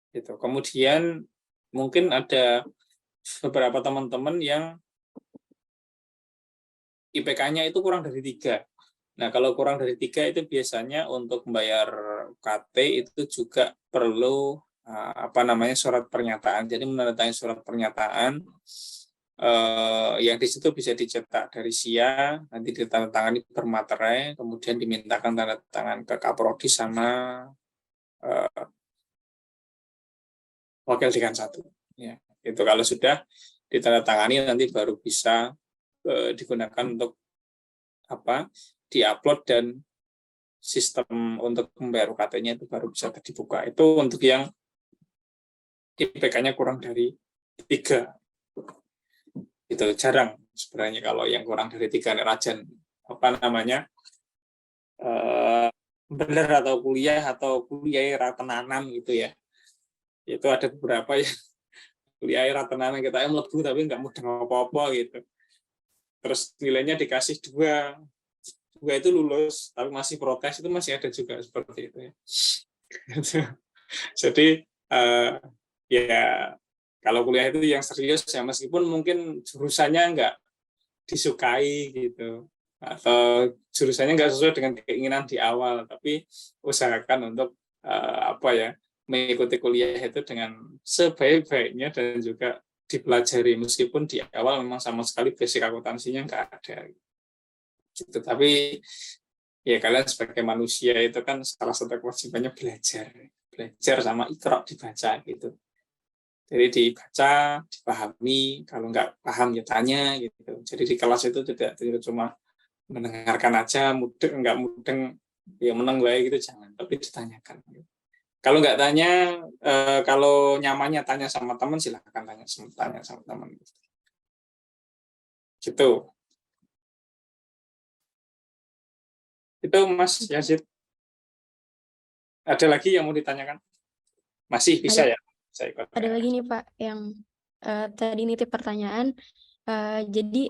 Gitu. Kemudian mungkin ada beberapa teman-teman yang IPK-nya itu kurang dari 3. Nah, kalau kurang dari 3 itu biasanya untuk membayar UKT itu juga perlu surat pernyataan. Jadi menandatangani surat pernyataan yang di situ bisa dicetak dari SIA, nanti ditandatangani bermaterai, kemudian dimintakan tanda tangan ke Kaprodi sama Wakil Dekan 1. Ya, itu kalau sudah ditandatangani nanti baru bisa digunakan untuk diupload, dan sistem untuk membayar UKT-nya itu baru bisa dibuka. Itu untuk yang IPK-nya kurang dari 3. Itu jarang sebenarnya kalau yang kurang dari 3 rajin bener atau kuliah ratenanan gitu ya. Itu ada beberapa yang kuliah ratenanan kita yang mlebu tapi nggak mudeng apa-apa gitu. Terus nilainya dikasih 2 itu lulus tapi masih protes, itu masih ada juga seperti itu ya. Jadi ya kalau kuliah itu yang serius ya, meskipun mungkin jurusannya nggak disukai gitu atau jurusannya nggak sesuai dengan keinginan di awal, tapi usahakan untuk mengikuti kuliah itu dengan sebaik-baiknya dan juga dipelajari, meskipun di awal memang sama sekali basic akuntansinya nggak ada gitu. Tapi ya kalian sebagai manusia itu kan salah satu kewajibannya belajar sama iqra, dibaca gitu. Jadi dibaca, dipahami, kalau nggak paham ya tanya gitu. Jadi di kelas itu tidak cuma mendengarkan aja, nggak mudeng ya meneng baik gitu, jangan, tapi ditanyakan. Kalau nggak tanya, kalau nyamannya tanya sama teman, silakan tanya sama teman. Gitu. Itu Mas Yazid. Ada lagi yang mau ditanyakan? Masih bisa ya? Saya ikut. Ada lagi nih Pak, yang tadi nitip pertanyaan. Jadi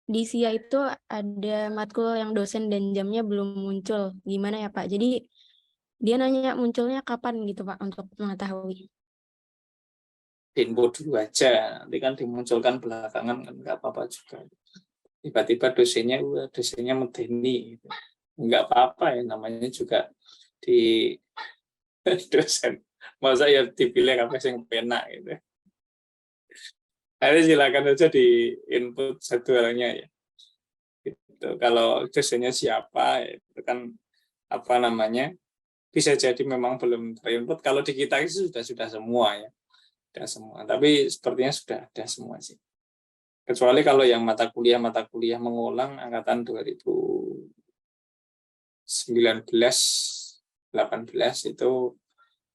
di SIA itu ada matkul yang dosen dan jamnya belum muncul. Gimana ya Pak? Jadi dia nanya munculnya kapan gitu Pak, untuk mengetahui. Info dulu aja, nanti kan dimunculkan belakangan kan nggak apa-apa juga. Tiba-tiba dosennya medeni gitu. Nggak apa-apa ya, namanya juga di dosen. Masa ya dipilih apa yang penak gitu. Nanti silakan aja di input jadwalnya ya. Gitu. Kalau dosennya siapa itu kan bisa jadi memang belum terinput. Kalau di kita itu sudah semua ya. Sudah semua. Tapi sepertinya sudah ada semua sih. Kecuali kalau yang mata kuliah mengulang angkatan 2019-18 itu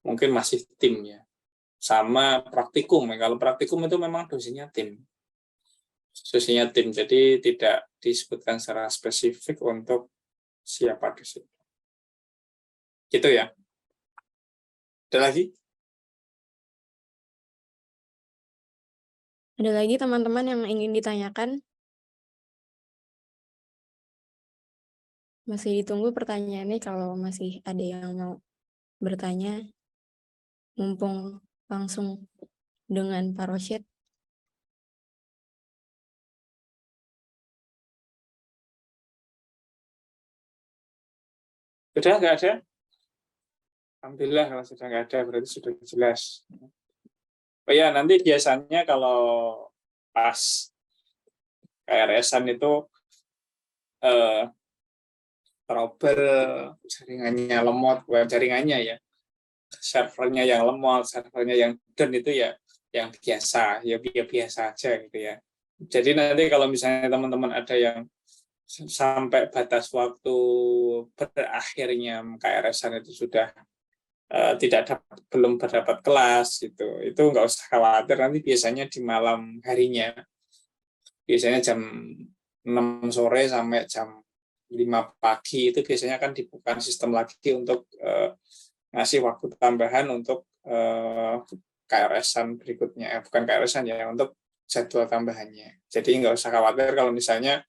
mungkin masih tim ya. Sama praktikum ya. Kalau praktikum itu memang dosennya tim. Jadi tidak disebutkan secara spesifik untuk siapa dosen. Gitu ya. Ada lagi? Ada lagi teman-teman yang ingin ditanyakan? Masih ditunggu pertanyaannya kalau masih ada yang mau bertanya. Mumpung langsung dengan Pak Rosyid. Sudah nggak ada? Alhamdulillah kalau sudah nggak ada berarti sudah jelas. Oh ya, nanti biasanya kalau pas KRS-an itu trouble jaringannya lemot, bukan jaringannya ya, servernya yang lemot, servernya yang down itu ya yang biasa, ya biasa aja gitu ya. Jadi nanti kalau misalnya teman-teman ada yang sampai batas waktu berakhirnya KRS-an itu sudah belum berdapat kelas gitu, itu nggak usah khawatir, nanti biasanya di malam harinya, biasanya jam 6 sore sampai jam 5 pagi itu biasanya akan dibuka sistem lagi untuk ngasih waktu tambahan untuk KRS-an berikutnya, bukan KRS-an ya, untuk jadwal tambahannya. Jadi nggak usah khawatir kalau misalnya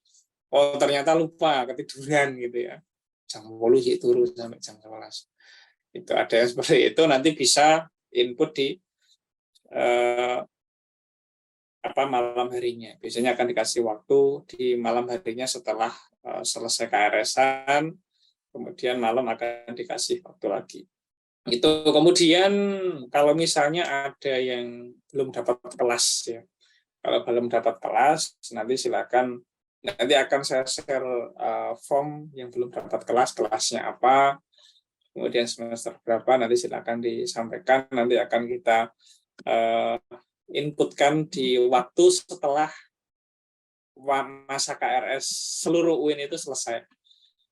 oh ternyata lupa ketiduran gitu ya, jam 10 sih turun sampai jam 11. Itu ada yang seperti itu, nanti bisa input di malam harinya. Biasanya akan dikasih waktu di malam harinya setelah selesai KRS-an, kemudian malam akan dikasih waktu lagi. Itu kemudian kalau misalnya ada yang belum dapat kelas ya, kalau belum dapat kelas nanti silakan, nanti akan saya share form yang belum dapat kelas, kelasnya apa, kemudian semester berapa, nanti silakan disampaikan, nanti akan kita inputkan di waktu setelah masa KRS seluruh UIN itu selesai.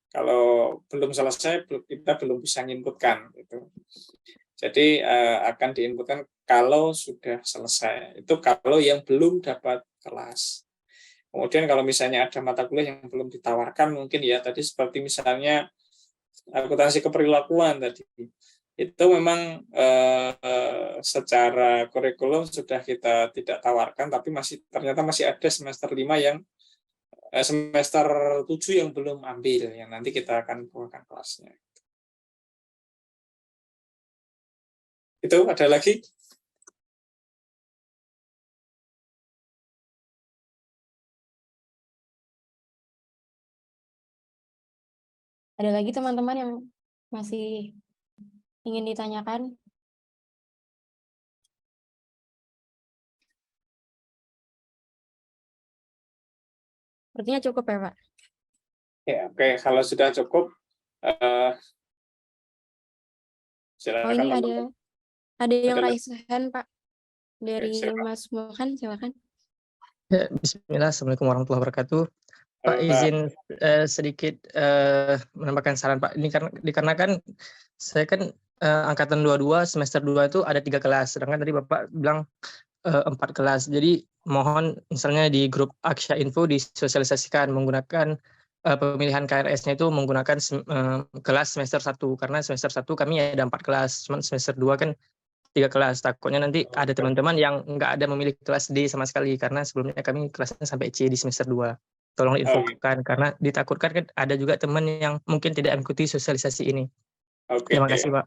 Kalau belum selesai, kita belum bisa inputkan gitu. Jadi akan diinputkan kalau sudah selesai. Itu kalau yang belum dapat kelas. Kemudian kalau misalnya ada mata kuliah yang belum ditawarkan, mungkin ya tadi seperti misalnya akuntansi keperilakuan tadi, itu memang secara kurikulum sudah kita tidak tawarkan, tapi ternyata masih ada semester 5 yang semester 7 yang belum ambil, yang nanti kita akan bukakan kelasnya. Itu ada lagi? Ada lagi teman-teman yang masih ingin ditanyakan? Sepertinya cukup ya, Pak. Ya, oke. Kalau sudah cukup, silakan. Oh, ini ada yang Ada raise hand, Pak. Dari silakan. Mas Mulkan, silakan. Ya, Bismillah, Assalamualaikum warahmatullahi wabarakatuh. Pak, izin sedikit menambahkan saran, Pak. Ini dikarenakan saya kan angkatan 22 semester 2 itu ada 3 kelas, sedangkan tadi Bapak bilang 4 kelas. Jadi mohon misalnya di grup Aksya Info disosialisasikan menggunakan pemilihan KRS-nya itu menggunakan kelas semester 1, karena semester 1 kami ada 4 kelas, cuman semester 2 kan 3 kelas. Takutnya nanti ada teman-teman yang nggak ada memilih kelas D sama sekali, karena sebelumnya kami kelasnya sampai C di semester 2. Tolong diinfokan, karena ditakutkan kan ada juga teman yang mungkin tidak mengikuti sosialisasi ini. Oke. Terima kasih, Pak.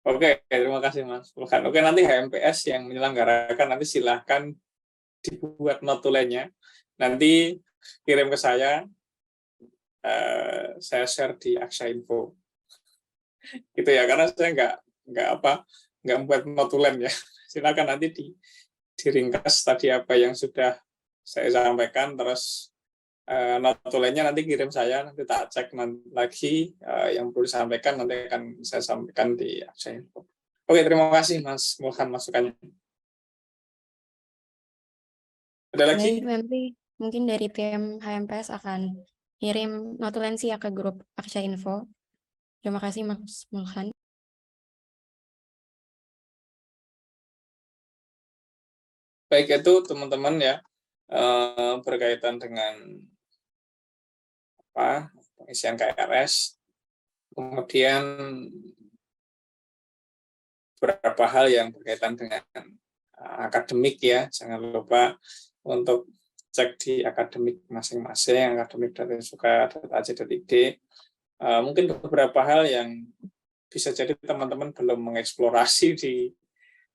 Oke, terima kasih Mas. Oke, nanti HMPS yang menyelenggarakan nanti silahkan dibuat notulennya. Nanti kirim ke saya share di Aksya Info. Gitu ya, karena saya nggak membuat notulen ya. Silakan nanti diringkas tadi apa yang sudah saya sampaikan, terus notulennya nanti kirim saya, nanti tak cek lagi yang perlu disampaikan, nanti akan saya sampaikan di Aksya Info. Oke, terima kasih Mas Mulkan masukannya. Ada lagi? Baik, nanti mungkin dari tim HMPS akan kirim notulensi ya ke grup Aksya Info. Terima kasih Mas Mulkan. Baik, itu teman-teman ya, berkaitan dengan pengisian KRS. Kemudian beberapa hal yang berkaitan dengan akademik ya, jangan lupa untuk cek di akademik masing-masing, akademik dari suka.ac.id. Mungkin beberapa hal yang bisa jadi teman-teman belum mengeksplorasi di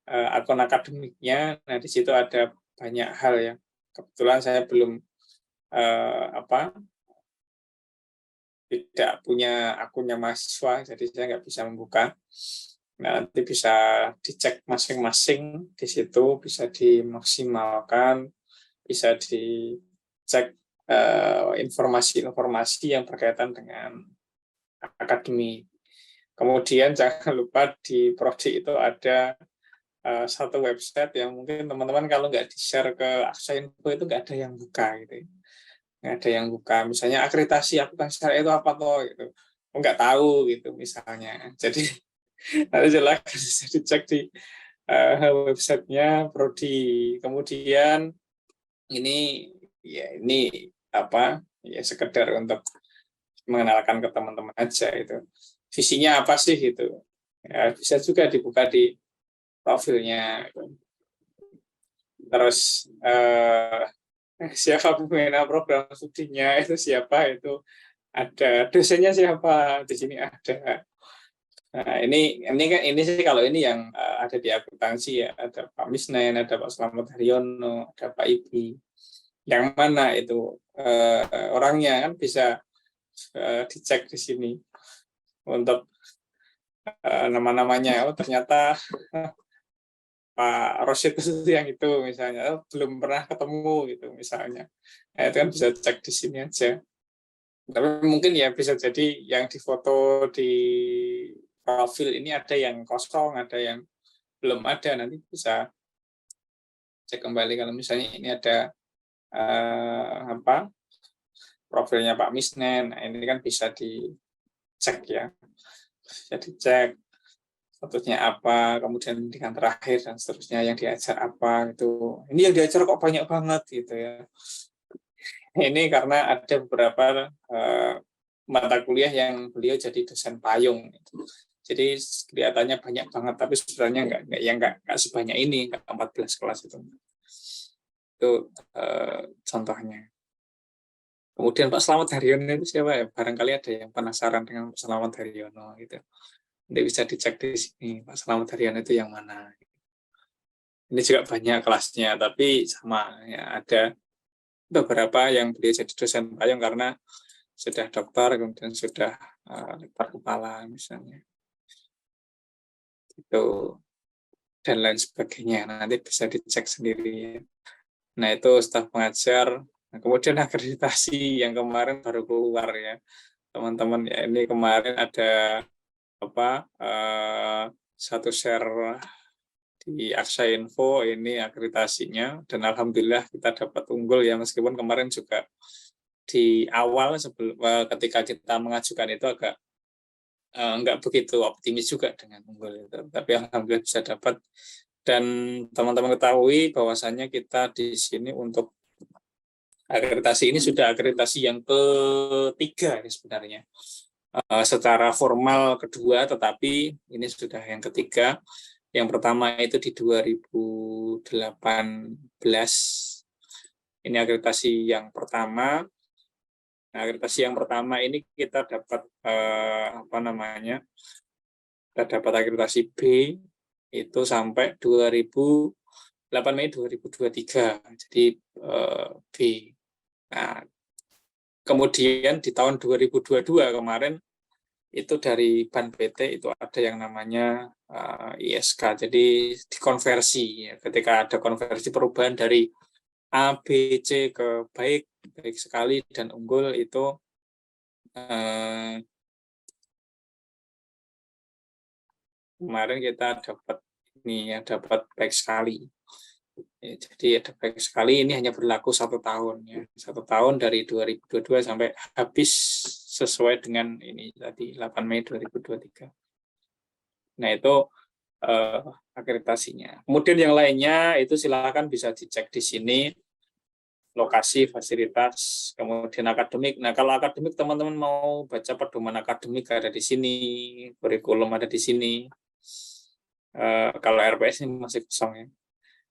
akun akademiknya. Nah, di situ ada banyak hal yang kebetulan saya belum tidak punya akunnya mahasiswa, jadi saya nggak bisa membuka. Nah, nanti bisa dicek masing-masing di situ, bisa dimaksimalkan, bisa dicek informasi-informasi yang berkaitan dengan akademi. Kemudian jangan lupa di Prodi itu ada satu website yang mungkin teman-teman kalau nggak di-share ke Aksa.info itu nggak ada yang buka gitu. Nggak ada yang buka. Misalnya akreditasi akuntansi syariah itu apa toh gitu. Nggak tahu gitu misalnya. Jadi nanti silakan bisa dicek di websitenya Prodi. Kemudian ini ya sekedar untuk mengenalkan ke teman-teman aja itu. Visinya apa sih gitu. Ya, bisa juga dibuka di profilnya. Terus siapa pembina program studinya itu siapa, itu ada dosennya siapa, di sini ada. Nah, ini sih kalau ini yang ada di akuntansi ya, ada Pak Misnen, ada Pak Slamet Haryono, ada Pak Ibi. Yang mana itu orangnya kan bisa dicek di sini untuk nama-namanya. Oh, ternyata Pak Rosyid itu yang itu misalnya, belum pernah ketemu gitu misalnya. Nah, itu kan bisa cek di sini aja. Tapi mungkin ya bisa jadi yang difoto di profil ini ada yang kosong, ada yang belum ada, nanti bisa cek kembali. Kalau misalnya ini ada profilnya Pak Misnen, nah ini kan bisa dicek ya, bisa dicek statusnya apa, kemudian pendidikan terakhir dan seterusnya, yang diajar apa gitu. Ini yang diajar kok banyak banget gitu ya. Ini karena ada beberapa mata kuliah yang beliau jadi dosen payung. Jadi kelihatannya banyak banget, tapi sebenarnya nggak sebanyak ini, nggak 14 kelas itu. Itu contohnya. Kemudian Pak Slamet Haryono itu siapa ya? Barangkali ada yang penasaran dengan Pak Slamet Haryono gitu. Nanti bisa dicek di sini, Pak Slamet Haryono itu yang mana. Ini juga banyak kelasnya, tapi sama ya, ada beberapa yang beliau jadi dosen payung karena sudah dokter, kemudian sudah lektor kepala misalnya. Itu dan lain sebagainya. Nanti bisa dicek sendiri. Nah, itu staf pengajar. Nah, kemudian akreditasi yang kemarin baru keluar ya, teman-teman ya. Ini kemarin ada satu share di Aksa.info, ini akreditasinya, dan alhamdulillah kita dapat unggul ya, meskipun kemarin juga di awal ketika kita mengajukan itu agak nggak begitu optimis juga dengan unggul itu, tapi alhamdulillah bisa dapat. Dan teman-teman ketahui bahwasannya kita di sini untuk akreditasi ini sudah akreditasi yang ketiga ya sebenarnya. Secara formal kedua, tetapi ini sudah yang ketiga. Yang pertama itu di 2018. Ini akreditasi yang pertama. Nah, akreditasi yang pertama ini kita dapat kita dapat akreditasi B itu sampai 8 Mei 2023. Jadi B. Nah, kemudian di tahun 2022 kemarin itu dari Ban PT itu ada yang namanya ISK, jadi dikonversi ya. Ketika ada konversi perubahan dari A, B, C ke baik sekali dan unggul itu kemarin kita dapat ini ya, dapat baik sekali. Ya, jadi ada baik sekali, ini hanya berlaku 1 tahun ya, 1 tahun dari 2022 sampai habis sesuai dengan ini tadi 8 Mei 2023. Nah, itu akreditasinya. Kemudian yang lainnya itu silakan bisa dicek di sini, lokasi, fasilitas, kemudian akademik. Nah, kalau akademik teman-teman mau baca pedoman akademik ada di sini, kurikulum ada di sini. Kalau RPS ini masih kosong ya.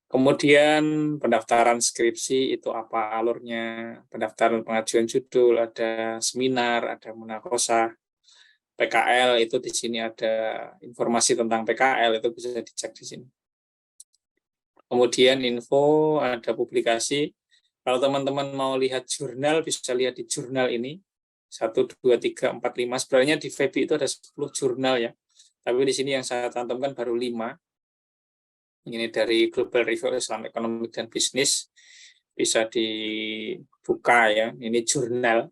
Kemudian pendaftaran skripsi itu apa alurnya, pendaftaran pengajuan judul, ada seminar, ada munakosah, PKL itu di sini ada informasi tentang PKL itu bisa dicek di sini. Kemudian info, ada publikasi. Kalau teman-teman mau lihat jurnal, bisa lihat di jurnal ini. 1, 2, 3, 4, 5. Sebenarnya di FEBI itu ada 10 jurnal ya. Tapi di sini yang saya cantumkan baru 5. Ini dari Global Review Islam Economic dan Business, bisa dibuka ya. Ini jurnal,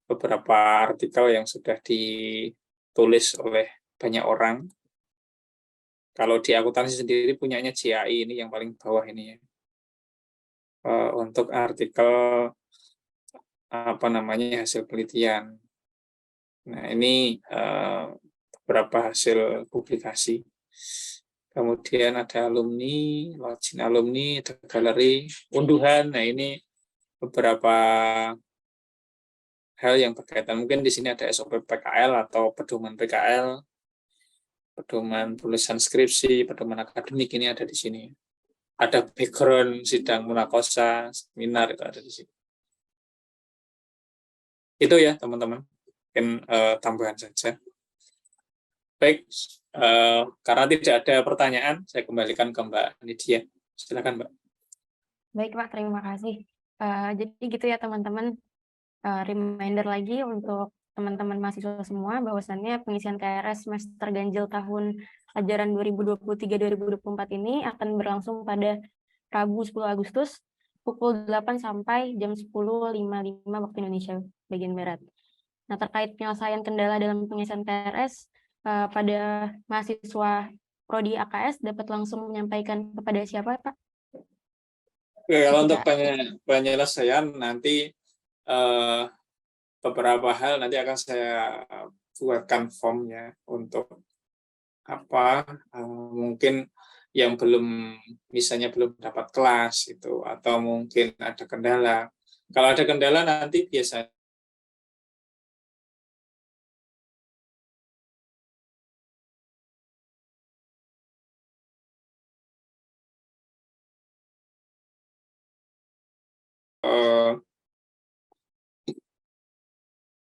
beberapa artikel yang sudah ditulis oleh banyak orang. Kalau di akuntansi sendiri punyanya JAI, ini yang paling bawah ini ya. Untuk artikel apa namanya hasil penelitian. Nah ini beberapa hasil publikasi. Kemudian ada alumni, login alumni, ada galeri, unduhan. Nah ini beberapa hal yang berkaitan. Mungkin di sini ada SOP PKL atau pedoman PKL, pedoman tulisan skripsi, pedoman akademik ini ada di sini. Ada background sidang munakosah, seminar itu ada di sini. Itu ya teman-teman, mungkin tambahan saja. Baik, karena tidak ada pertanyaan, saya kembalikan ke Mbak Nidia. Silakan, Mbak. Baik, Pak, terima kasih. Jadi gitu ya teman-teman, reminder lagi untuk teman-teman mahasiswa semua bahwasannya pengisian KRS semester ganjil tahun ajaran 2023-2024 ini akan berlangsung pada Rabu 10 Agustus pukul 8 sampai jam 10.55 waktu Indonesia bagian Barat. Nah, terkait penyelesaian kendala dalam pengisian KRS, pada mahasiswa Prodi AKS dapat langsung menyampaikan kepada siapa, Pak? Oke, kalau untuk penyelesaian nanti beberapa hal nanti akan saya buatkan formnya untuk apa mungkin yang belum misalnya belum dapat kelas itu atau mungkin ada kendala. Kalau ada kendala nanti biasanya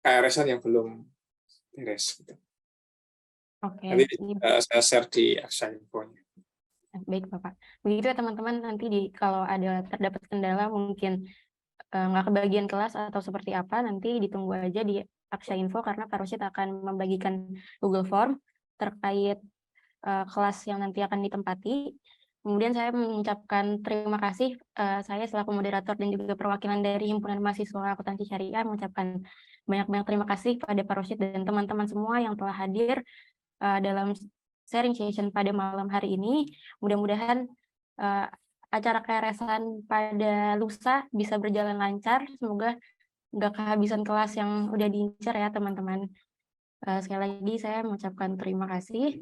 KRS-an yang belum beres. Gitu. Oke, Nanti saya share di Aksa Infonya. baik Bapak. Begitu ya teman-teman, nanti kalau ada terdapat kendala mungkin nggak kebagian kelas atau seperti apa, nanti ditunggu aja di Aksya Info karena Pak Rosyid akan membagikan Google Form terkait kelas yang nanti akan ditempati. Kemudian saya mengucapkan terima kasih, saya selaku moderator dan juga perwakilan dari Himpunan Mahasiswa Akuntansi Syariah mengucapkan banyak-banyak terima kasih pada Pak Rosyid dan teman-teman semua yang telah hadir dalam sharing session pada malam hari ini. Mudah-mudahan acara KRS-an pada lusa bisa berjalan lancar. Semoga nggak kehabisan kelas yang udah diincar ya teman-teman. Sekali lagi saya mengucapkan terima kasih.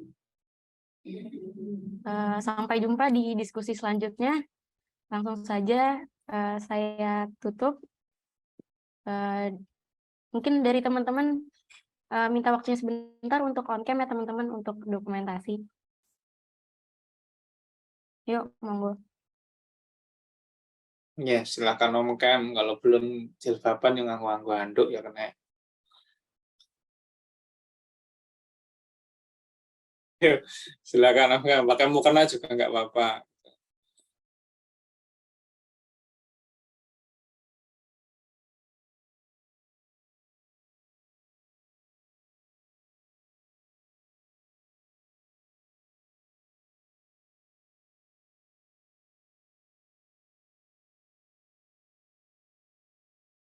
Sampai jumpa di diskusi selanjutnya. Langsung saja saya tutup. Mungkin dari teman-teman minta waktunya sebentar untuk on cam ya teman-teman untuk dokumentasi. Yuk, monggo. Ya, silakan Om Kem. Kalau belum jilbaban yang nganggo handuk ya kena. Silakan Om Kem. Pakai mukena juga nggak apa-apa.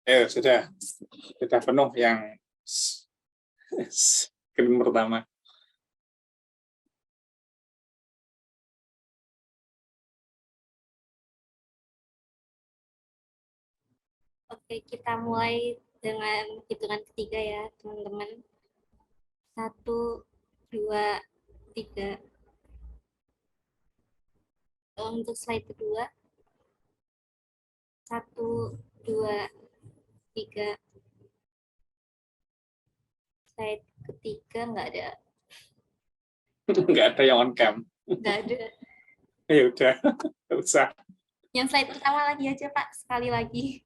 Sudah penuh yang screen pertama. Oke, kita mulai dengan hitungan ketiga ya, teman-teman. 1, 2, 3. Untuk slide kedua. 1, 2, 3. Slide ketiga nggak ada. Nggak ada yang on cam. Nggak ada. Ya udah, nggak usah. Yang slide pertama lagi aja Pak, sekali lagi.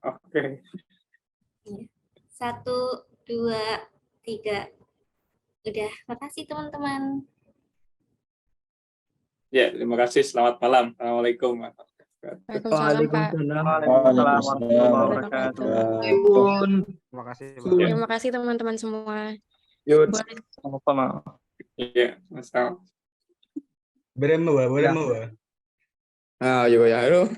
Oke. 1, 2, 3. Udah, makasih teman-teman. Ya, terima kasih. Selamat malam. Assalamualaikum. Waalaikumsalam, Pak. Waalaikumsalam warahmatullahi wabarakatuh. Terima kasih, Pak. Terima kasih teman-teman semua. Yuk. Boleh Sama-sama. Iya, masalah. Beremu, beremu. Ah, yuk ya. Halo.